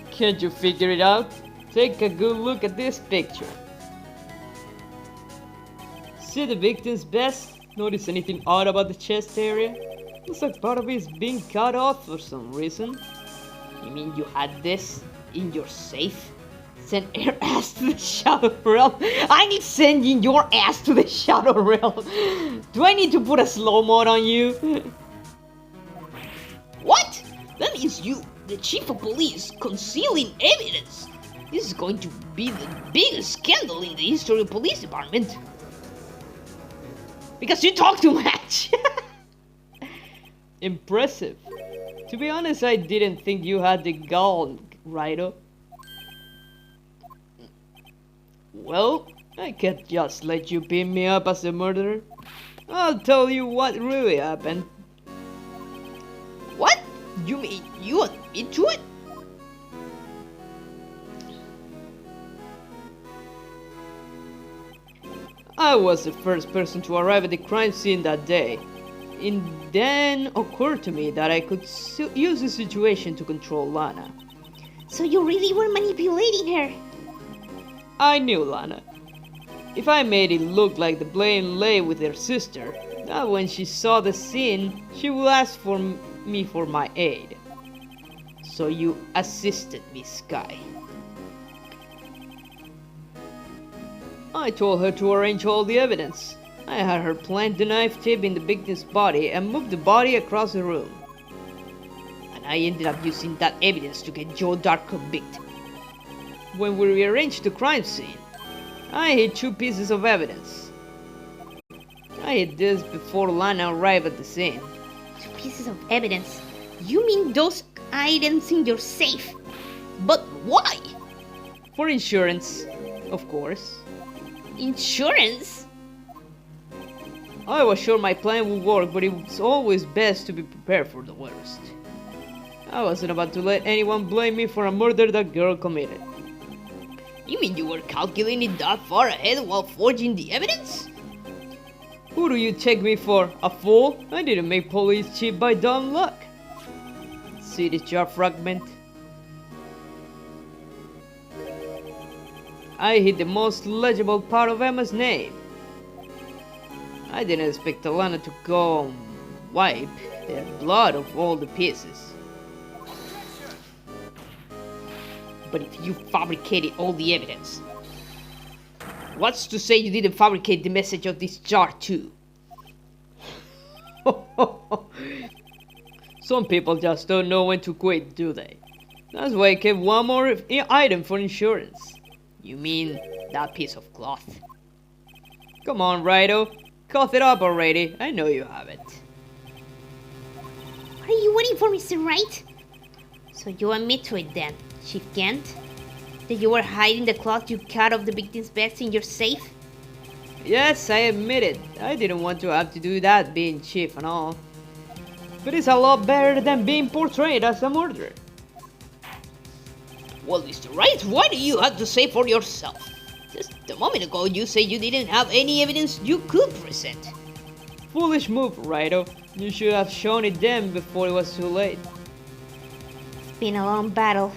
Can't you figure it out? Take a good look at this picture. See the victim's vest? Notice anything odd about the chest area? Looks like part of it is being cut off for some reason. You mean you had this in your safe? Send your ass to the Shadow Realm? I need sending your ass to the Shadow Realm. Do I need to put a slow mode on you? What? That means you, the chief of police, concealing evidence. This is going to be the biggest scandal in the history of police department. Because you talk too much. Impressive. To be honest, I didn't think you had the gall, Righto. Well, I can't just let you pin me up as a murderer. I'll tell you what really happened. What? You mean you admit to it? I was the first person to arrive at the crime scene that day. It then occurred to me that I could use the situation to control Lana. So you really were manipulating her? I knew Lana. If I made it look like the blame lay with her sister, that when she saw the scene, she would ask for me for my aid. So you assisted me, Sky. I told her to arrange all the evidence. I had her plant the knife tip in the victim's body and move the body across the room. And I ended up using that evidence to get Joe Dark convicted. When we rearranged the crime scene, I hid 2 pieces of evidence. I hid this before Lana arrived at the scene. 2 pieces of evidence? You mean those items in your safe? But why? For insurance, of course. Insurance? I was sure my plan would work, but it's always best to be prepared for the worst. I wasn't about to let anyone blame me for a murder that girl committed. You mean you were calculating that far ahead while forging the evidence? Who do you take me for? A fool? I didn't make police chief by dumb luck. See this jar fragment? I hit the most legible part of Emma's name. I didn't expect Alana to go and wipe the blood of all the pieces. But if you fabricated all the evidence, what's to say you didn't fabricate the message of this jar too? Some people just don't know when to quit, do they? That's why I kept one more item for insurance. You mean that piece of cloth? Come on, Rido. Cough it up already. I know you have it. What are you waiting for, Mr. Wright? So you admit to it then, Chief Kent? That you were hiding the cloth you cut off the victim's vest in your safe? Yes, I admit it. I didn't want to have to do that being chief and all. But it's a lot better than being portrayed as a murderer. Well, Mr. Wright, why do you have to say for yourself? Just a moment ago you said you didn't have any evidence you could present. Foolish move, Rido. You should have shown it then before it was too late. It's been a long battle.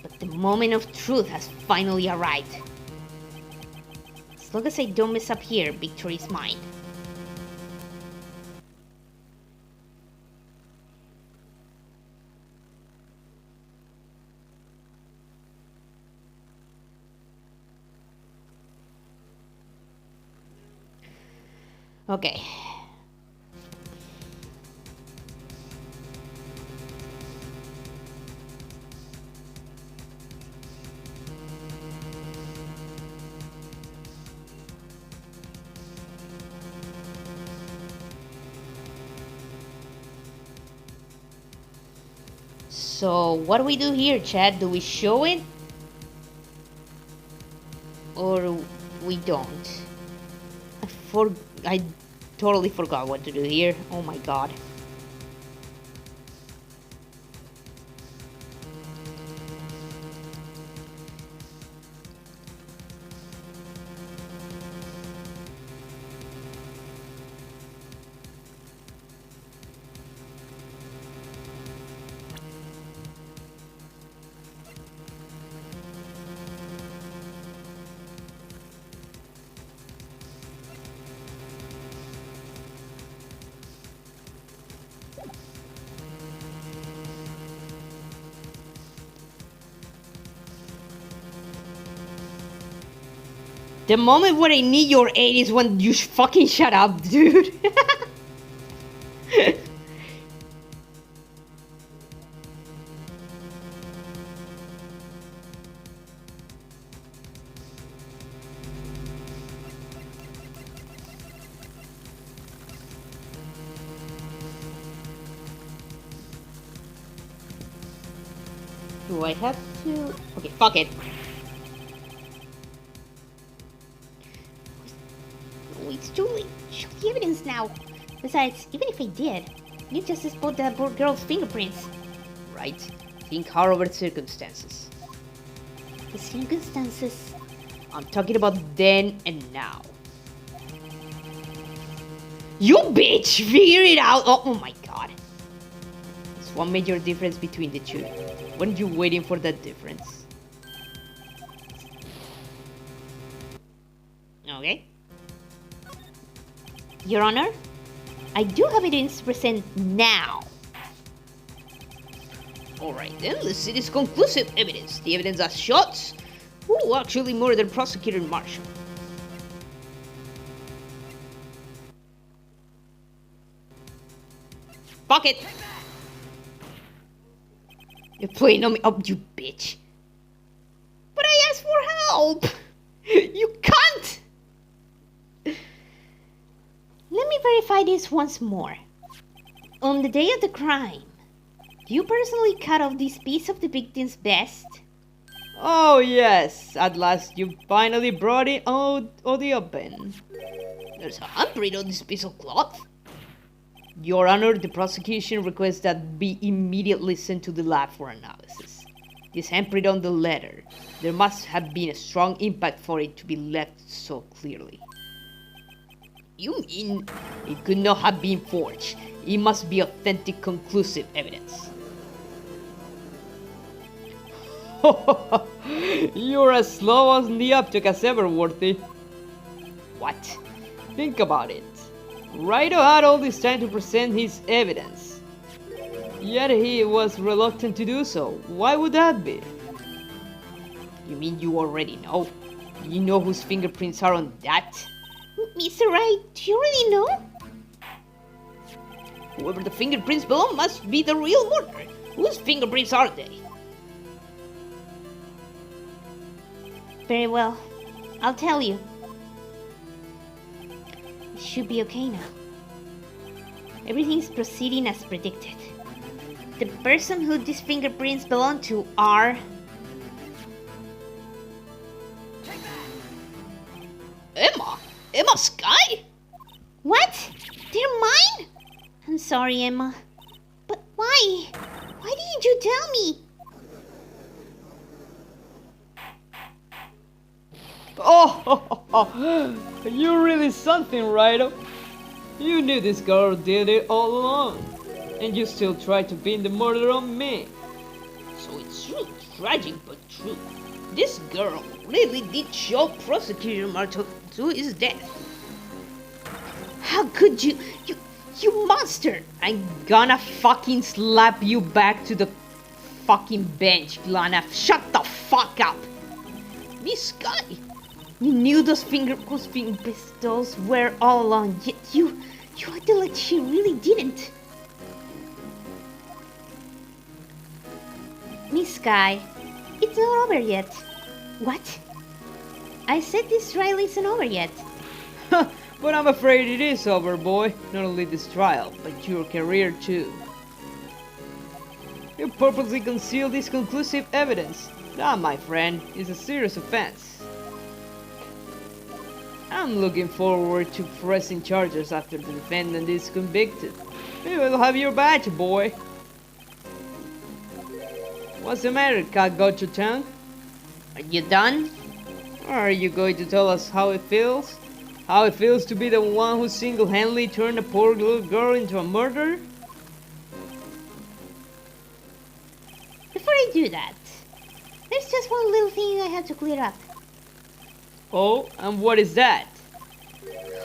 But the moment of truth has finally arrived. As long as I don't mess up here, victory is mine. Okay. So, what do we do here, Chad? Do we show it? Or we don't? I totally forgot what to do here. Oh my god. The moment where I need your aid is when you fucking shut up, dude. Do I have to? Okay, fuck it. It's too late. Show the evidence now. Besides, even if I did, you just exposed that poor girl's fingerprints. Right. Think hard over the circumstances. The circumstances? I'm talking about then and now. You bitch! Figure it out! Oh my god. There's one major difference between the two. Weren't you waiting for that difference? Okay. Your Honor, I do have evidence to present now. Alright then, let's see this conclusive evidence. The evidence that shots who actually murdered Prosecutor Marshall. Fuck it! You're playing on me. Oh, you bitch. But I asked for help! You can't! Let me verify this once more. On the day of the crime, you personally cut off this piece of the victim's vest? Oh yes, at last you finally brought it out of the open. There's a handprint on this piece of cloth. Your Honor, the prosecution requests that be immediately sent to the lab for analysis. This handprint on the letter, there must have been a strong impact for it to be left so clearly. You mean it could not have been forged? It must be authentic, conclusive evidence. You're as slow on the uptake as ever, Worthy. What? Think about it. Raito had all this time to present his evidence. Yet he was reluctant to do so. Why would that be? You mean you already know? You know whose fingerprints are on that? Mr. Wright, do you really know? Whoever the fingerprints belong must be the real murderer. Whose fingerprints are they? Very well. I'll tell you. It should be okay now. Everything's proceeding as predicted. The person who these fingerprints belong to are... Emma? Emma Sky? What? They're mine? I'm sorry, Emma. But why? Why didn't you tell me? Oh, you're really something, Raito. You knew this girl did it all along, and you still tried to pin the murder on me. So it's true, tragic but true. This girl really did show Prosecutor Marshall to his death. How could you? You monster! I'm gonna fucking slap you back to the fucking bench, Lana. Shut the fuck up! Miss Sky! You knew those finger pistols were all along, yet you acted like she really didn't. Miss Sky, it's not over yet. What? I said this trial isn't over yet. But I'm afraid it is over, boy. Not only this trial, but your career too. You purposely concealed this conclusive evidence. That, my friend, is a serious offense. I'm looking forward to pressing charges after the defendant is convicted. We will have your badge, boy. What's the matter, cat got your tongue? Are you done? Or are you going to tell us how it feels? How it feels to be the one who single-handedly turned a poor little girl into a murderer? Before I do that, there's just one little thing I have to clear up. Oh, and what is that?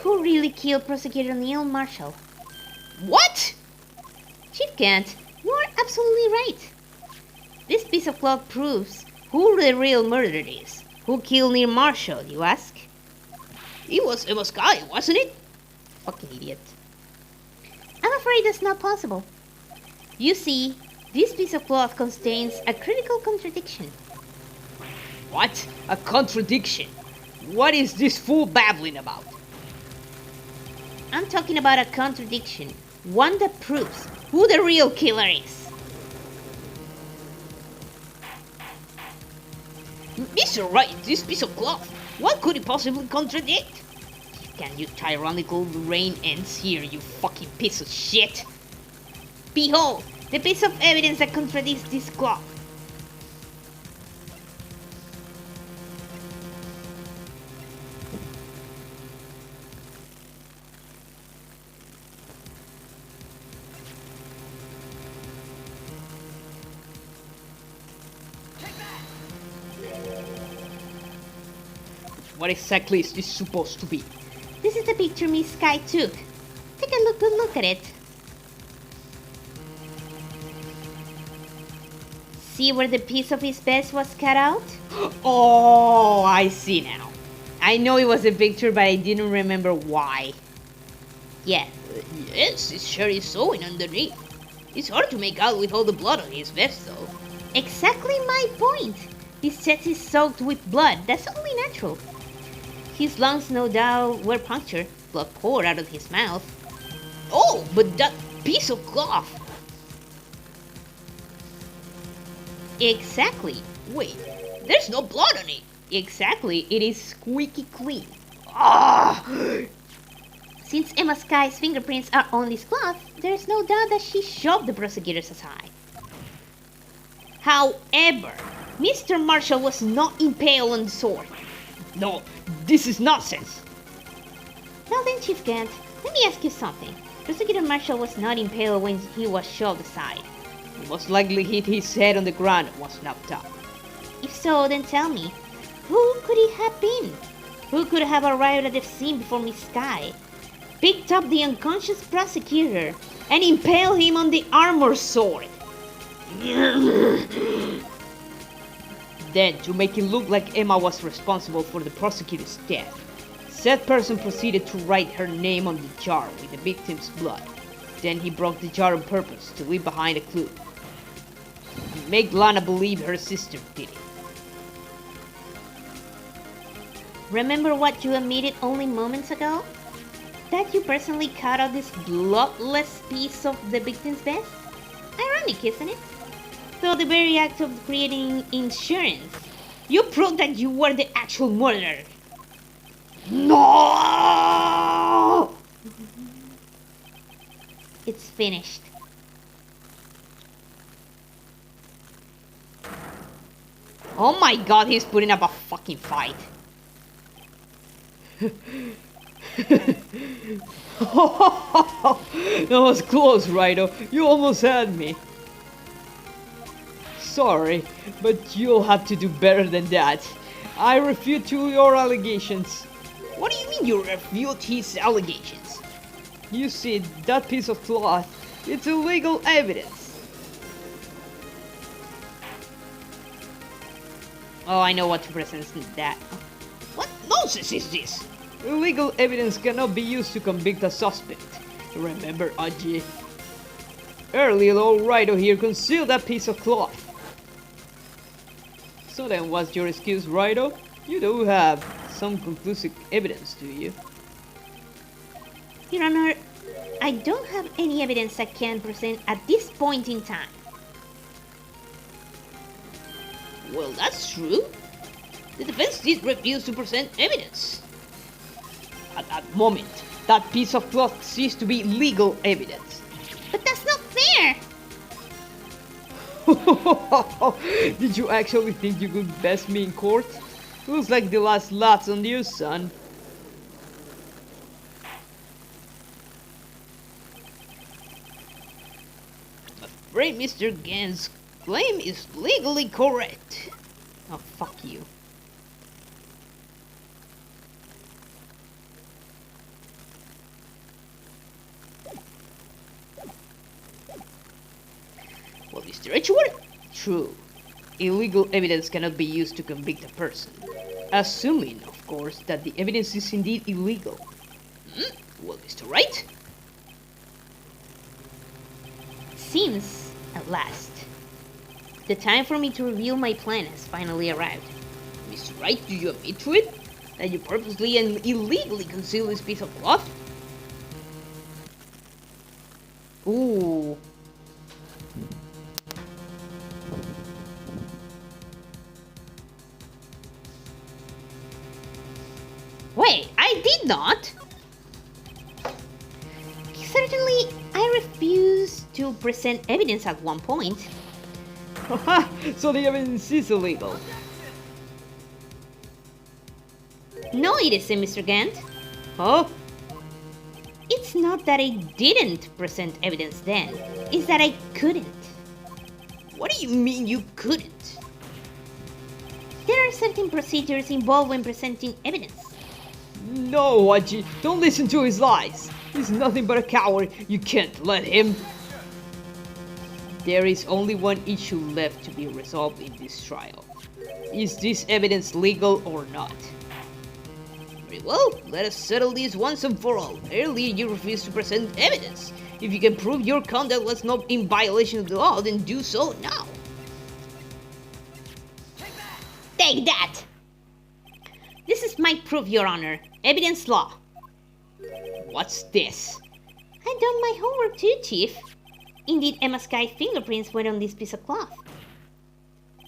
Who really killed Prosecutor Neil Marshall? What? Chief Kent, you are absolutely right. This piece of cloth proves who the real murderer is. Who killed Neil Marshall, you ask? It was Emma Sky, wasn't it? Fucking idiot. I'm afraid that's not possible. You see, this piece of cloth contains a critical contradiction. What? A contradiction? What is this fool babbling about? I'm talking about a contradiction. One that proves who the real killer is. Mr. Wright, this piece of cloth. What could it possibly contradict? Can you tyrannical reign ends here, you fucking piece of shit? Behold, the piece of evidence that contradicts this cloth. What exactly is this supposed to be? This is the picture Miss Sky took. Take a good look at it. See where the piece of his vest was cut out? Oh, I see now. I know it was a picture, but I didn't remember why. Yeah. Yes, his shirt is sewing underneath. It's hard to make out with all the blood on his vest, though. Exactly my point. His chest is soaked with blood. That's only natural. His lungs, no doubt, were punctured. Blood poured out of his mouth. Oh, but that piece of cloth. Exactly. Wait, there's no blood on it. Exactly. It is squeaky clean. Ah! Since Emma Sky's fingerprints are on this cloth, there's no doubt that she shoved the prosecutors aside. However, Mr. Marshall was not impaled on the sword. No, this is nonsense. Well then, Chief Gant, let me ask you something. Prosecutor Marshall was not impaled when he was shoved aside. He most likely hit his head on the ground and was knocked out. If so, then tell me, who could it have been? Who could have arrived at the scene before Miss Sky, picked up the unconscious prosecutor, and impaled him on the armor sword? Then, to make it look like Emma was responsible for the prosecutor's death, said person proceeded to write her name on the jar with the victim's blood. Then he broke the jar on purpose to leave behind a clue. Make Lana believe her sister did it. Remember what you admitted only moments ago? That you personally cut out this bloodless piece of the victim's death? Ironic, isn't it? Though the very act of creating insurance, you proved that you were the actual murderer. No! It's finished. Oh my god, he's putting up a fucking fight. That was close, Rido. You almost had me. Sorry, but you'll have to do better than that. I refute your allegations. What do you mean you refute his allegations? You see, that piece of cloth, it's illegal evidence. Oh, I know what to present that. What nonsense is this? Illegal evidence cannot be used to convict a suspect. Remember, Aji? Earlier, old Rido here concealed that piece of cloth. So then, what's your excuse, Rido? You do have some conclusive evidence, do you? Your Honor, I don't have any evidence I can present at this point in time. Well, that's true. The defense did refuse to present evidence. At that moment, that piece of cloth ceased to be legal evidence. But that's not fair! Did you actually think you could best me in court? Looks like the last laughs on you, son. I'm afraid Mr. Gant's claim is legally correct. Oh, fuck you. Well, Mr. Edgeworth? True. Illegal evidence cannot be used to convict a person. Assuming, of course, that the evidence is indeed illegal. Well, Mr. Wright? Seems, at last, the time for me to reveal my plan has finally arrived. Mr. Wright, do you admit to it? That you purposely and illegally concealed this piece of cloth? Ooh. Wait, I did not! Certainly, I refused to present evidence at one point. So the evidence is illegal. No, it isn't, Mr. Gant. Huh? It's not that I didn't present evidence then. It's that I couldn't. What do you mean you couldn't? There are certain procedures involved when presenting evidence. No, Aji, don't listen to his lies. He's nothing but a coward. You can't let him. There is only one issue left to be resolved in this trial. Is this evidence legal or not? Very well, let us settle this once and for all. Earlier you refused to present evidence. If you can prove your conduct was not in violation of the law, then do so now. Take that! This is my proof, Your Honor. Evidence law. What's this? I've done my homework too, Chief. Indeed, Emma Sky's fingerprints were on this piece of cloth.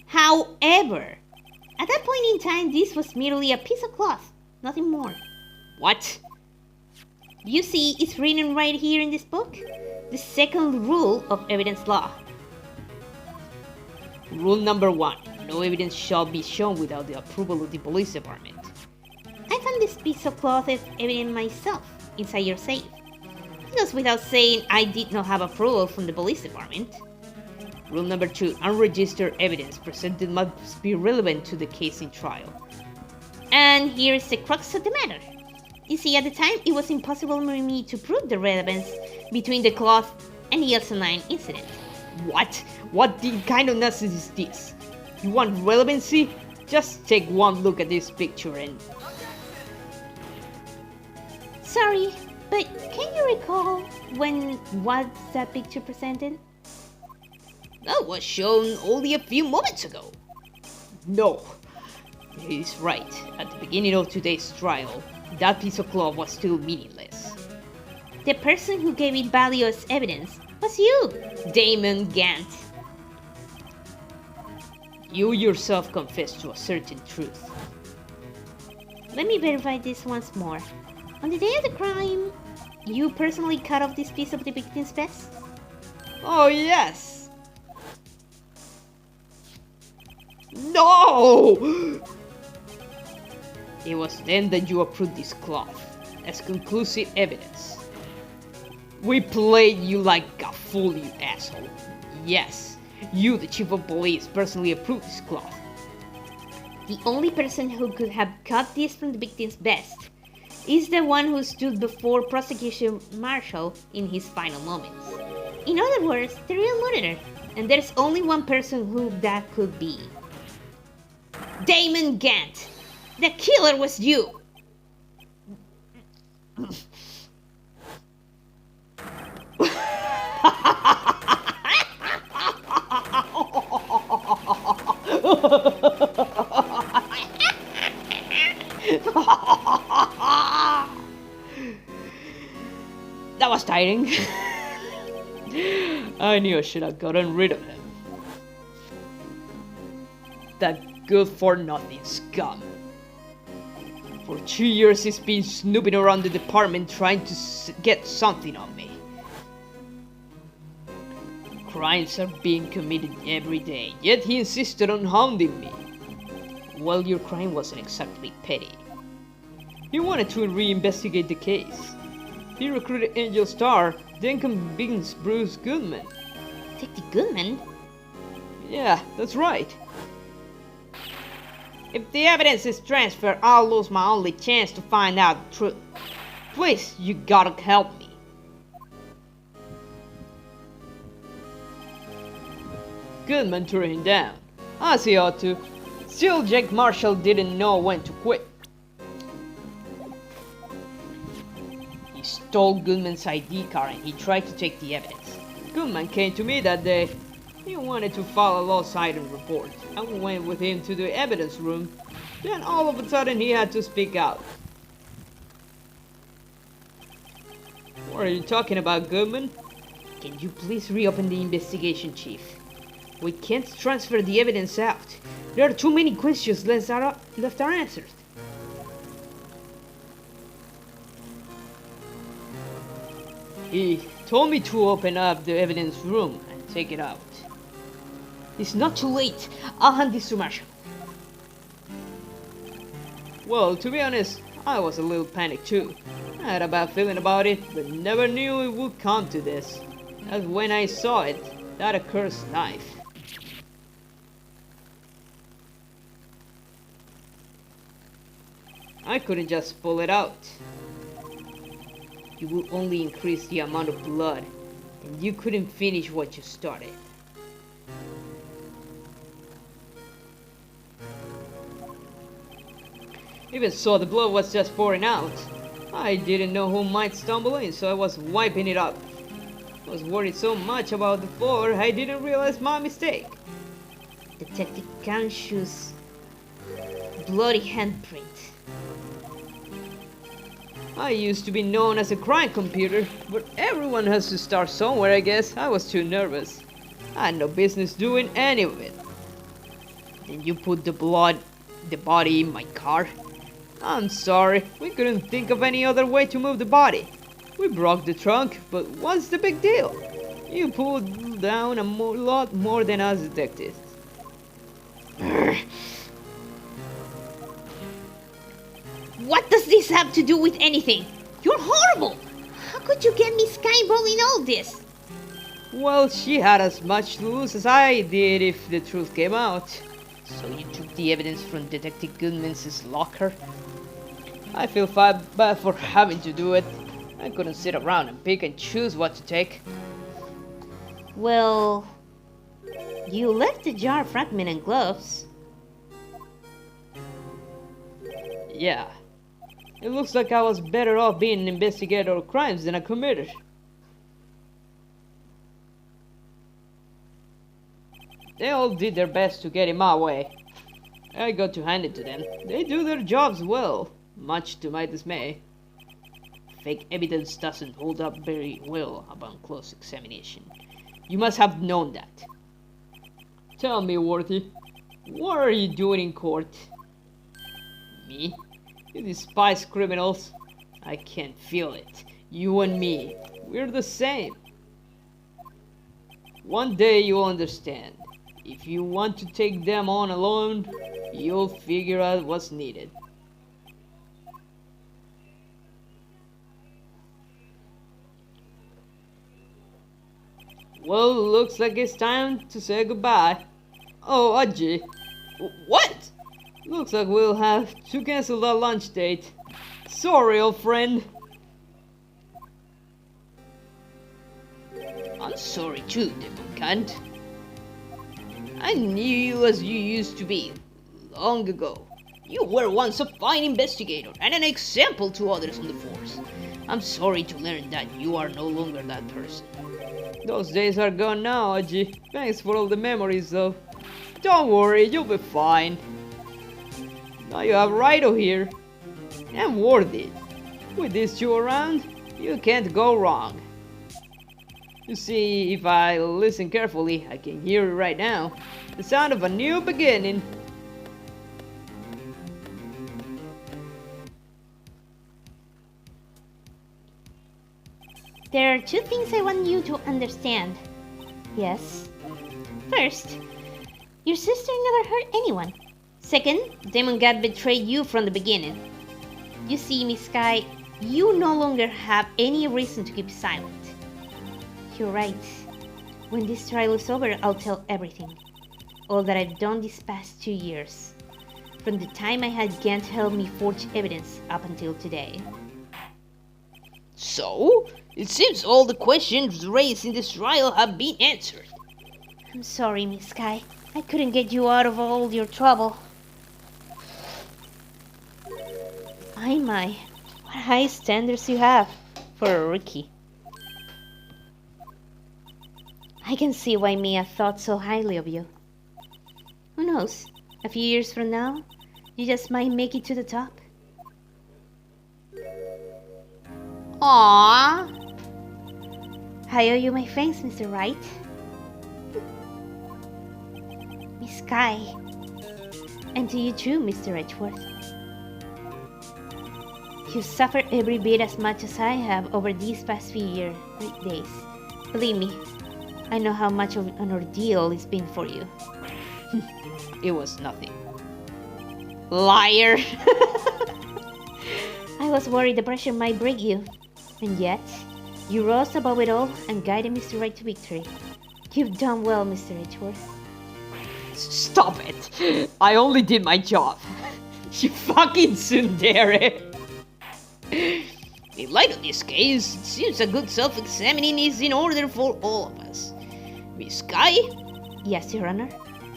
However, at that point in time, this was merely a piece of cloth, nothing more. What? You see, it's written right here in this book. The second rule of evidence law. Rule number 1. No evidence shall be shown without the approval of the police department. I'm found this piece of cloth as evidence myself inside your safe. It goes without saying I did not have approval from the police department. Rule number 2. Unregistered evidence presented must be relevant to the case in trial. And here is the crux of the matter. You see, at the time, it was impossible for me to prove the relevance between the cloth and the Elsa 9 incident. What? What kind of nonsense is this? You want relevancy? Just take one look at this picture and... Sorry, but can you recall when was that picture presented? That was shown only a few moments ago. No. He is right. At the beginning of today's trial, that piece of cloth was still meaningless. The person who gave it value as evidence was you, Damon Gant. You yourself confessed to a certain truth. Let me verify this once more. On the day of the crime, you personally cut off this piece of the victim's vest? Oh yes! No! It was then that you approved this cloth as conclusive evidence. We played you like a fool, you asshole. Yes, you, the chief of police, personally approved this cloth. The only person who could have cut this from the victim's vest is the one who stood before prosecution marshal in his final moments. In other words, the real murderer. And there's only one person who that could be. Damon Gant! The killer was you! That was tiring. I knew I should have gotten rid of him. That good-for-nothing scum. For 2 years he's been snooping around the department trying to get something on me. Crimes are being committed every day, yet he insisted on hounding me. Well, your crime wasn't exactly petty. He wanted to reinvestigate the case. He recruited Angel Star, then convinced Bruce Goodman. Detective Goodman? Yeah, that's right. If the evidence is transferred, I'll lose my only chance to find out the truth. Please, you gotta help me. Goodman turned him down, as he ought to. Still, Jack Marshall didn't know when to quit. He stole Goodman's ID card and he tried to take the evidence. Goodman came to me that day. He wanted to file a lost item report. I went with him to the evidence room. Then all of a sudden he had to speak out. What are you talking about, Goodman? Can you please reopen the investigation, Chief? We can't transfer the evidence out. There are too many questions left unanswered. He told me to open up the evidence room and take it out. It's not too late. I'll hand this to Marshall. Well, to be honest, I was a little panicked too. I had a bad feeling about it, but never knew it would come to this. That's when I saw it, that accursed knife. I couldn't just pull it out. It would only increase the amount of blood, and you couldn't finish what you started. Even so, the blood was just pouring out. I didn't know who might stumble in, so I was wiping it up. I was worried so much about the floor, I didn't realize my mistake. Detective Kanshu's bloody handprint. I used to be known as a crime computer, but everyone has to start somewhere, I guess. I was too nervous. I had no business doing any of it. Then you put the body in my car. I'm sorry, we couldn't think of any other way to move the body. We broke the trunk, but what's the big deal? You pulled down a lot more than us detectives. What does this have to do with anything? You're horrible! How could you get me Skyball in all this? Well, she had as much to lose as I did if the truth came out. So you took the evidence from Detective Goodman's locker? I feel bad for having to do it. I couldn't sit around and pick and choose what to take. Well, you left the jar fragment and gloves. Yeah. It looks like I was better off being an investigator of crimes than a committer. They all did their best to get in my way. I got to hand it to them. They do their jobs well, much to my dismay. Fake evidence doesn't hold up very well upon close examination. You must have known that. Tell me, Worthy, what are you doing in court? Me? You despise criminals. I can't feel it. You and me, we're the same. One day you'll understand. If you want to take them on alone, you'll figure out what's needed. Well, looks like it's time to say goodbye. Oh, Aji. What? Looks like we'll have to cancel our lunch date. Sorry, old friend. I'm sorry too, Demon Cunt. I knew you as you used to be, long ago. You were once a fine investigator and an example to others on the force. I'm sorry to learn that you are no longer that person. Those days are gone now, Aji. Thanks for all the memories, though. Don't worry, you'll be fine. Now you have Raito here. And Worthy. With these two around, you can't go wrong. You see, if I listen carefully, I can hear it right now. The sound of a new beginning. There are two things I want you to understand. Yes. First, your sister never hurt anyone. Second, Demon God betrayed you from the beginning. You see, Miss Sky, you no longer have any reason to keep silent. You're right. When this trial is over, I'll tell everything. All that I've done these past 2 years. From the time I had Gant help me forge evidence up until today. So, it seems all the questions raised in this trial have been answered. I'm sorry, Miss Sky. I couldn't get you out of all your trouble. My, what high standards you have for a rookie. I can see why Mia thought so highly of you. Who knows, a few years from now, you just might make it to the top. Aww. I owe you my thanks, Mr. Wright. Miss Sky. And to you too, Mr. Edgeworth. You've suffered every bit as much as I have over these past few days. Believe me, I know how much of an ordeal it's been for you. It was nothing. Liar! I was worried the pressure might break you. And yet, you rose above it all and guided Mr. Wright to victory. You've done well, Mr. Edgeworth. Stop it! I only did my job. You fucking tsundere! In light of this case, it seems a good self-examining is in order for all of us. Miss Sky? Yes, Your Honor.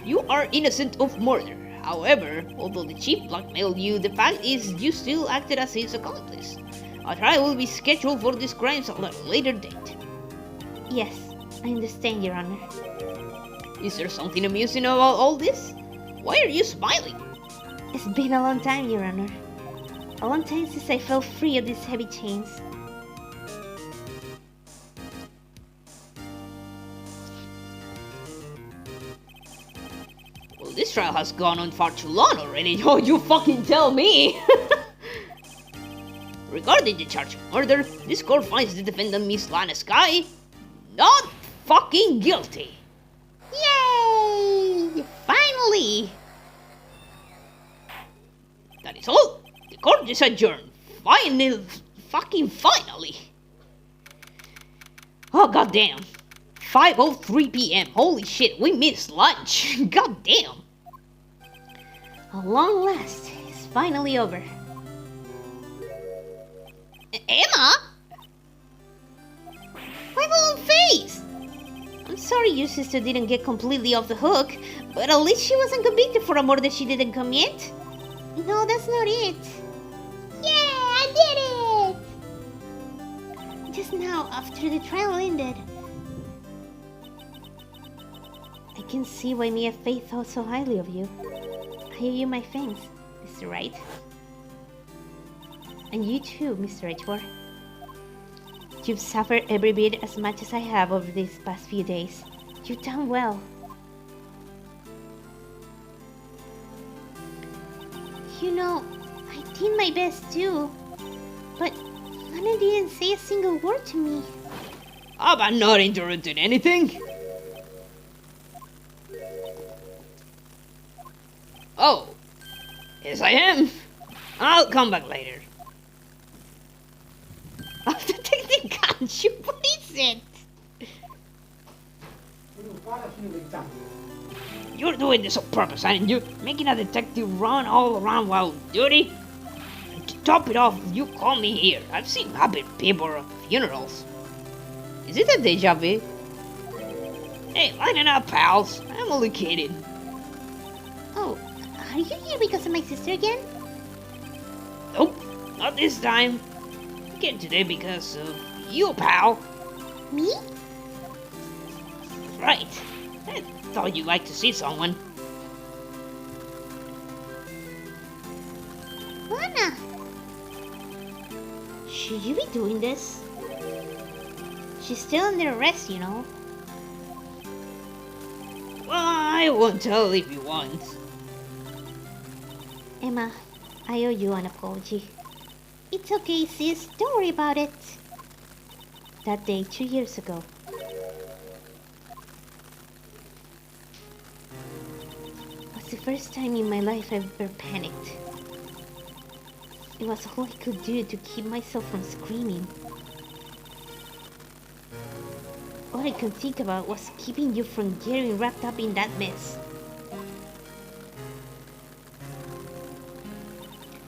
You are innocent of murder. However, although the chief blackmailed you, the fact is you still acted as his accomplice. A trial will be scheduled for these crimes at a later date. Yes, I understand, Your Honor. Is there something amusing about all this? Why are you smiling? It's been a long time, Your Honor. A long time since I felt free of these heavy chains. Well, this trial has gone on far too long already. Oh, you fucking tell me! Regarding the charge of murder, this court finds the defendant, Miss Lana Sky, not fucking guilty. Yay! Finally! That is all. The The court is adjourned. Finally. Oh, goddamn. 5:03 p.m. Holy shit, we missed lunch. Goddamn. At long last, it's finally over. Emma? My little face! I'm sorry your sister didn't get completely off the hook, but at least she wasn't convicted for a murder she didn't commit. No, that's not it. Yeah, I did it! Just now, after the trial ended, I can see why Mia Faith thought so highly of you. I owe you my thanks, Mr. Wright. And you too, Mr. Edgeworth. You've suffered every bit as much as I have over these past few days. You've done well. You know, I did my best too. But Lana didn't say a single word to me. Have I not interrupted anything? Oh. Yes, I am. I'll come back later. After taking guns, what is it? You're doing this on purpose, aren't you? Making a detective run all around while on duty? And to top it off, you call me here. I've seen happy people at funerals. Is it a deja vu? Hey, lighten up, pals. I'm only kidding. Oh, are you here because of my sister again? Nope, not this time. I came today because of you, pal. Me? Right. I thought you'd like to see someone. Lana! Should you be doing this? She's still under arrest, you know. Well, I won't tell if you want. Emma, I owe you an apology. It's okay, sis. Don't worry about it. That day 2 years ago, was the first time in my life I've ever panicked. It was all I could do to keep myself from screaming. All I could think about was keeping you from getting wrapped up in that mess.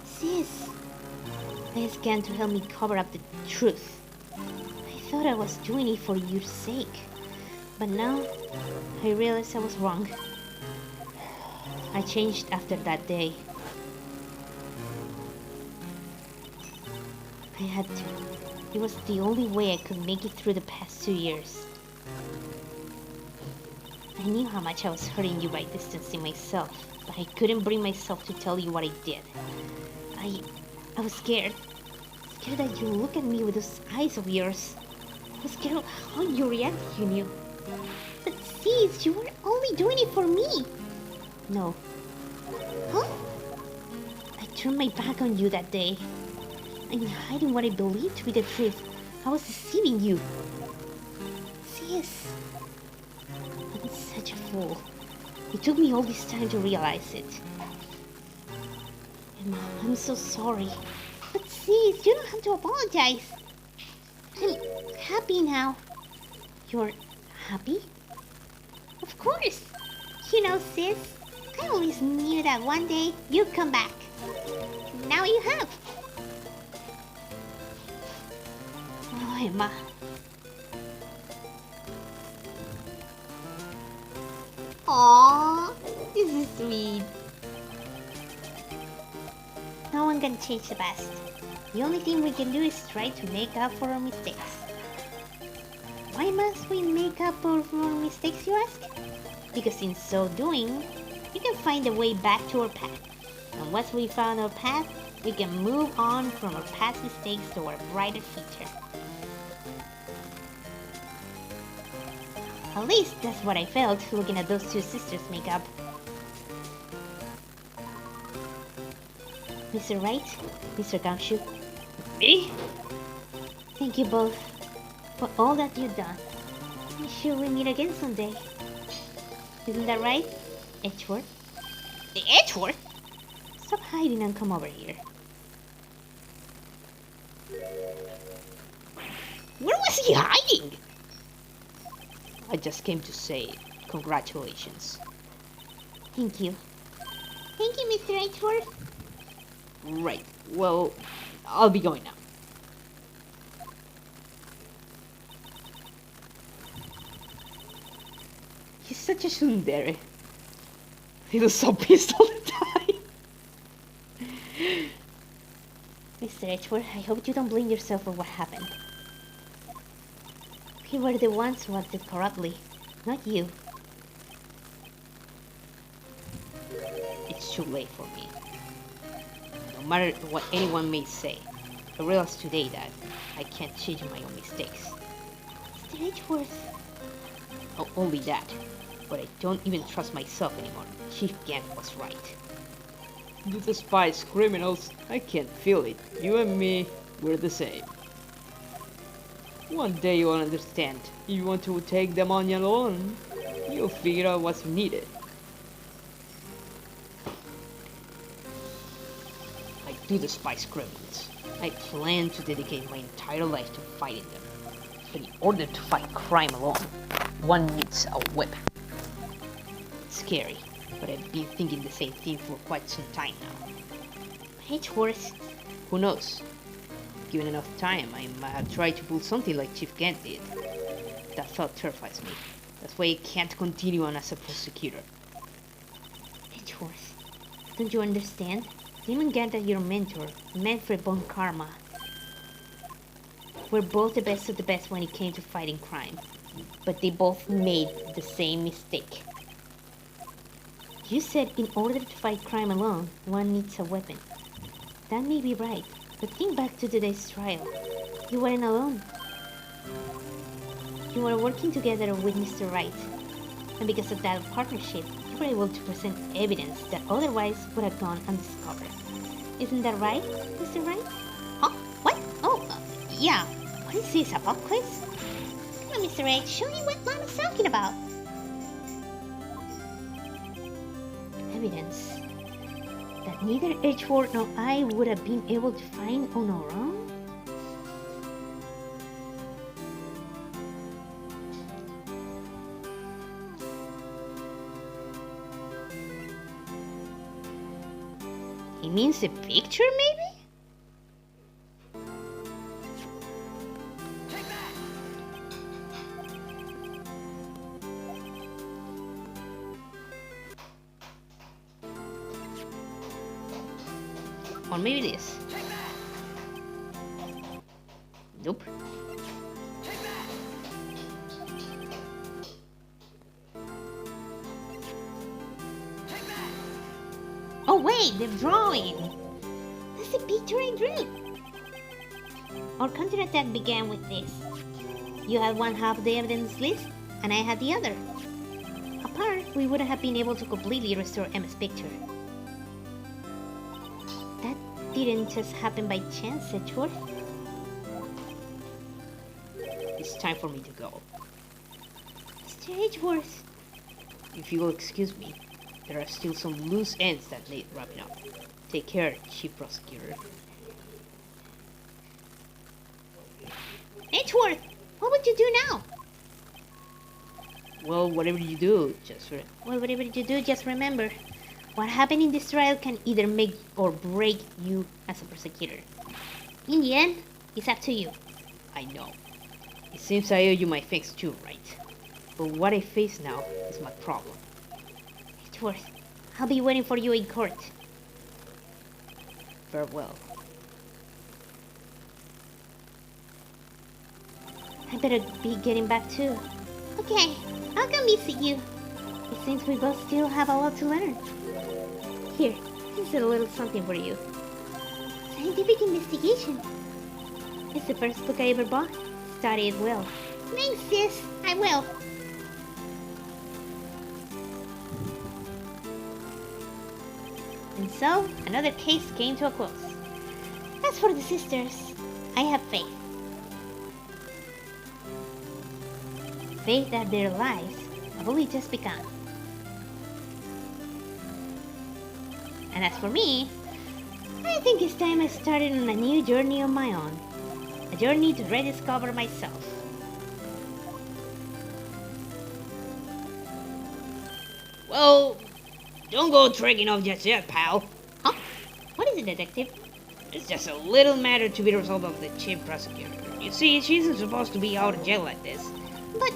Sis, I asked Gan to help me cover up the truth. I thought I was doing it for your sake, but now I realize I was wrong. I changed after that day. I had to. It was the only way I could make it through the past 2 years. I knew how much I was hurting you by distancing myself, but I couldn't bring myself to tell you what I did. I was scared. Scared that you look at me with those eyes of yours. I was scared of how you react if you knew. But sis, you were only doing it for me. No. Huh? I turned my back on you that day. I'm hiding what I believed to be the truth. I was deceiving you. Sis. I'm such a fool. It took me all this time to realize it. Emma, I'm so sorry. But sis, you don't have to apologize. I'm happy now. You're happy? Of course. You know, sis, I always knew that one day you'd come back. Now you have. Oh, Emma. Aww, this is sweet. No one can change the past. The only thing we can do is try to make up for our mistakes. Why must we make up for our mistakes, you ask? Because in so doing, we can find a way back to our path. And once we found our path, we can move on from our past mistakes to our brighter future. At least that's what I felt looking at those two sisters make up. Mr. Wright, Mr. Gangshu. Me? Thank you both for all that you've done. I'm sure we'll meet again someday. Isn't that right, Edgeworth? Edgeworth? Stop hiding and come over here. Where was he hiding? I just came to say congratulations. Thank you. Thank you, Mr. Edgeworth. Right, well, I'll be going now. He's such a tsundere. He was so pissed all the time. Mr. Edgeworth, I hope you don't blame yourself for what happened. We were the ones who acted corruptly, not you. It's too late for me. No matter what anyone may say, I realized today that I can't change my own mistakes. Mr. Edgeworth. Not only that, but I don't even trust myself anymore. Chief Gant was right. You despise criminals. I can't feel it. You and me, we're the same. One day you'll understand. If you want to take them on your own, you'll figure out what's needed. I do despise criminals. I plan to dedicate my entire life to fighting them. But in order to fight crime alone, one needs a weapon. It's scary, but I've been thinking the same thing for quite some time now. Edgeworth. Who knows? Given enough time, I might have tried to pull something like Chief Gant did. That thought terrifies me. That's why I can't continue on as a prosecutor. Edgeworth. Don't you understand? Demon Gant and your mentor, Manfred von Karma, were both the best of the best when it came to fighting crime. But they both made the same mistake. You said in order to fight crime alone, one needs a weapon. That may be right, but think back to today's trial. You weren't alone. You were working together with Mr. Wright, and because of that partnership, you were able to present evidence that otherwise would have gone undiscovered. Isn't that right, Mr. Wright? Huh? What? Oh, yeah. What is this, a pop quiz? Come on, Mr. H, show me what Mama's talking about. Evidence that neither Edgeworth nor I would have been able to find on our own? He means the picture, maybe? Or maybe this. Nope. Oh wait, the drawing! That's the picture I drew! Our counterattack began with this. You had one half of the evidence list, and I had the other. Apart, we wouldn't have been able to completely restore Emma's picture. That didn't just happen by chance, Edgeworth. It's time for me to go. Mr. Edgeworth. If you will excuse me, there are still some loose ends that need wrapping up. Take care, Chief Prosecutor. Edgeworth, what would you do now? Well, whatever you do, just remember, what happened in this trial can either make or break you as a prosecutor. In the end, it's up to you. I know. It seems I owe you my thanks too, right? But what I face now is my problem. Edgeworth, I'll be waiting for you in court. Farewell. I better be getting back too. Okay, I'll come visit you. It seems we both still have a lot to learn. Here, this is a little something for you. Scientific investigation. It's the first book I ever bought. Study it well. Thanks, sis. I will. And so, another case came to a close. As for the sisters, I have faith. Faith that their lives have only just begun. And as for me, I think it's time I started on a new journey of my own. A journey to rediscover myself. Well, don't go trekking off just yet, pal. Huh? What is it, detective? It's just a little matter to be resolved of the chief prosecutor. You see, she isn't supposed to be out of jail like this. But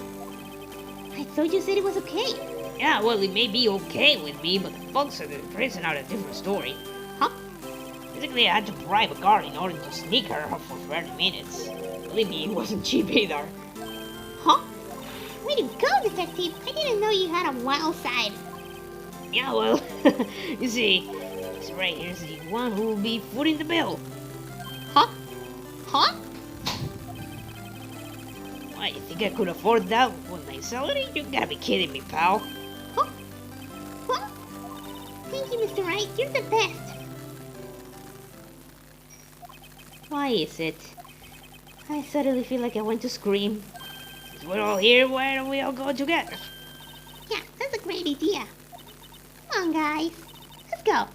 I thought you said it was okay. Yeah, well, it may be okay with me, but the folks at the prison are a different story. Huh? Basically, I had to bribe a guard in order to sneak her out for 30 minutes. Believe me, it wasn't cheap either. Huh? Way to go, detective. I didn't know you had a wild side. Yeah, well, you see, this right here's the one who will be footing the bill. Huh? Huh? Why, you think I could afford that with my salary? You gotta be kidding me, pal. Huh? Huh? Thank you, Mr. Wright. You're the best. Why is it? I suddenly feel like I want to scream. Since we're all here, why don't we all go together? Yeah, that's a great idea. Come on, guys. Let's go.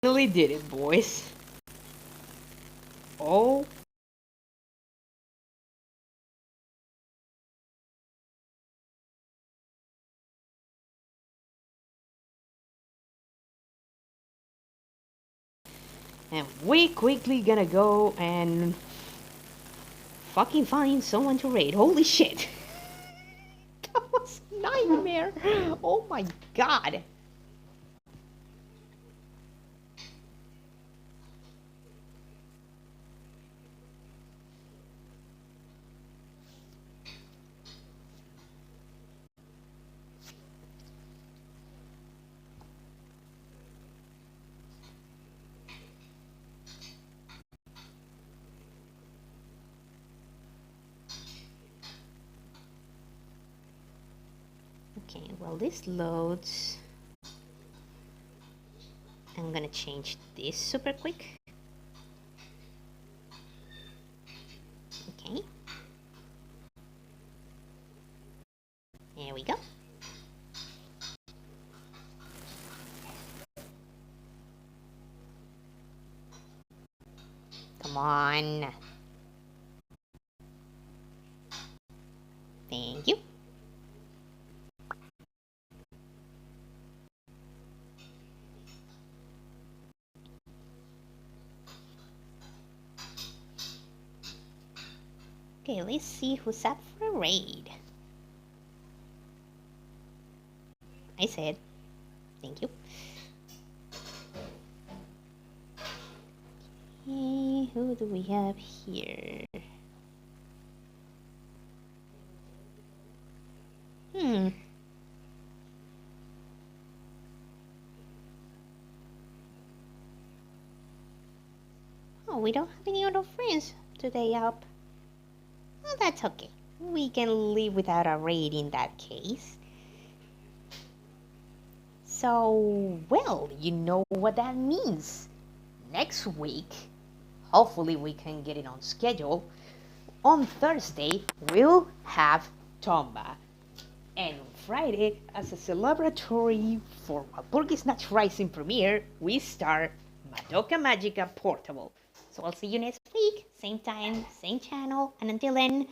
finally did it, boys. Oh. And we quickly gonna go and fucking find someone to raid. Holy shit. That was a nightmare. Oh my god. Okay, well this loads. I'm gonna change this super quick. Okay. There we go. Come on. Thank you. Okay, let's see who's up for a raid. I said, thank you. Okay, who do we have here? Oh, we don't have any other friends today up. Well, that's okay. We can live without a raid in that case. So, well, you know what that means. Next week, hopefully we can get it on schedule. On Thursday, we'll have Tomba. And on Friday, as a celebratory for Walpurgisnacht Rising premiere, we start Madoka Magica Portable. So I'll see you next week, same time, same channel, and until then,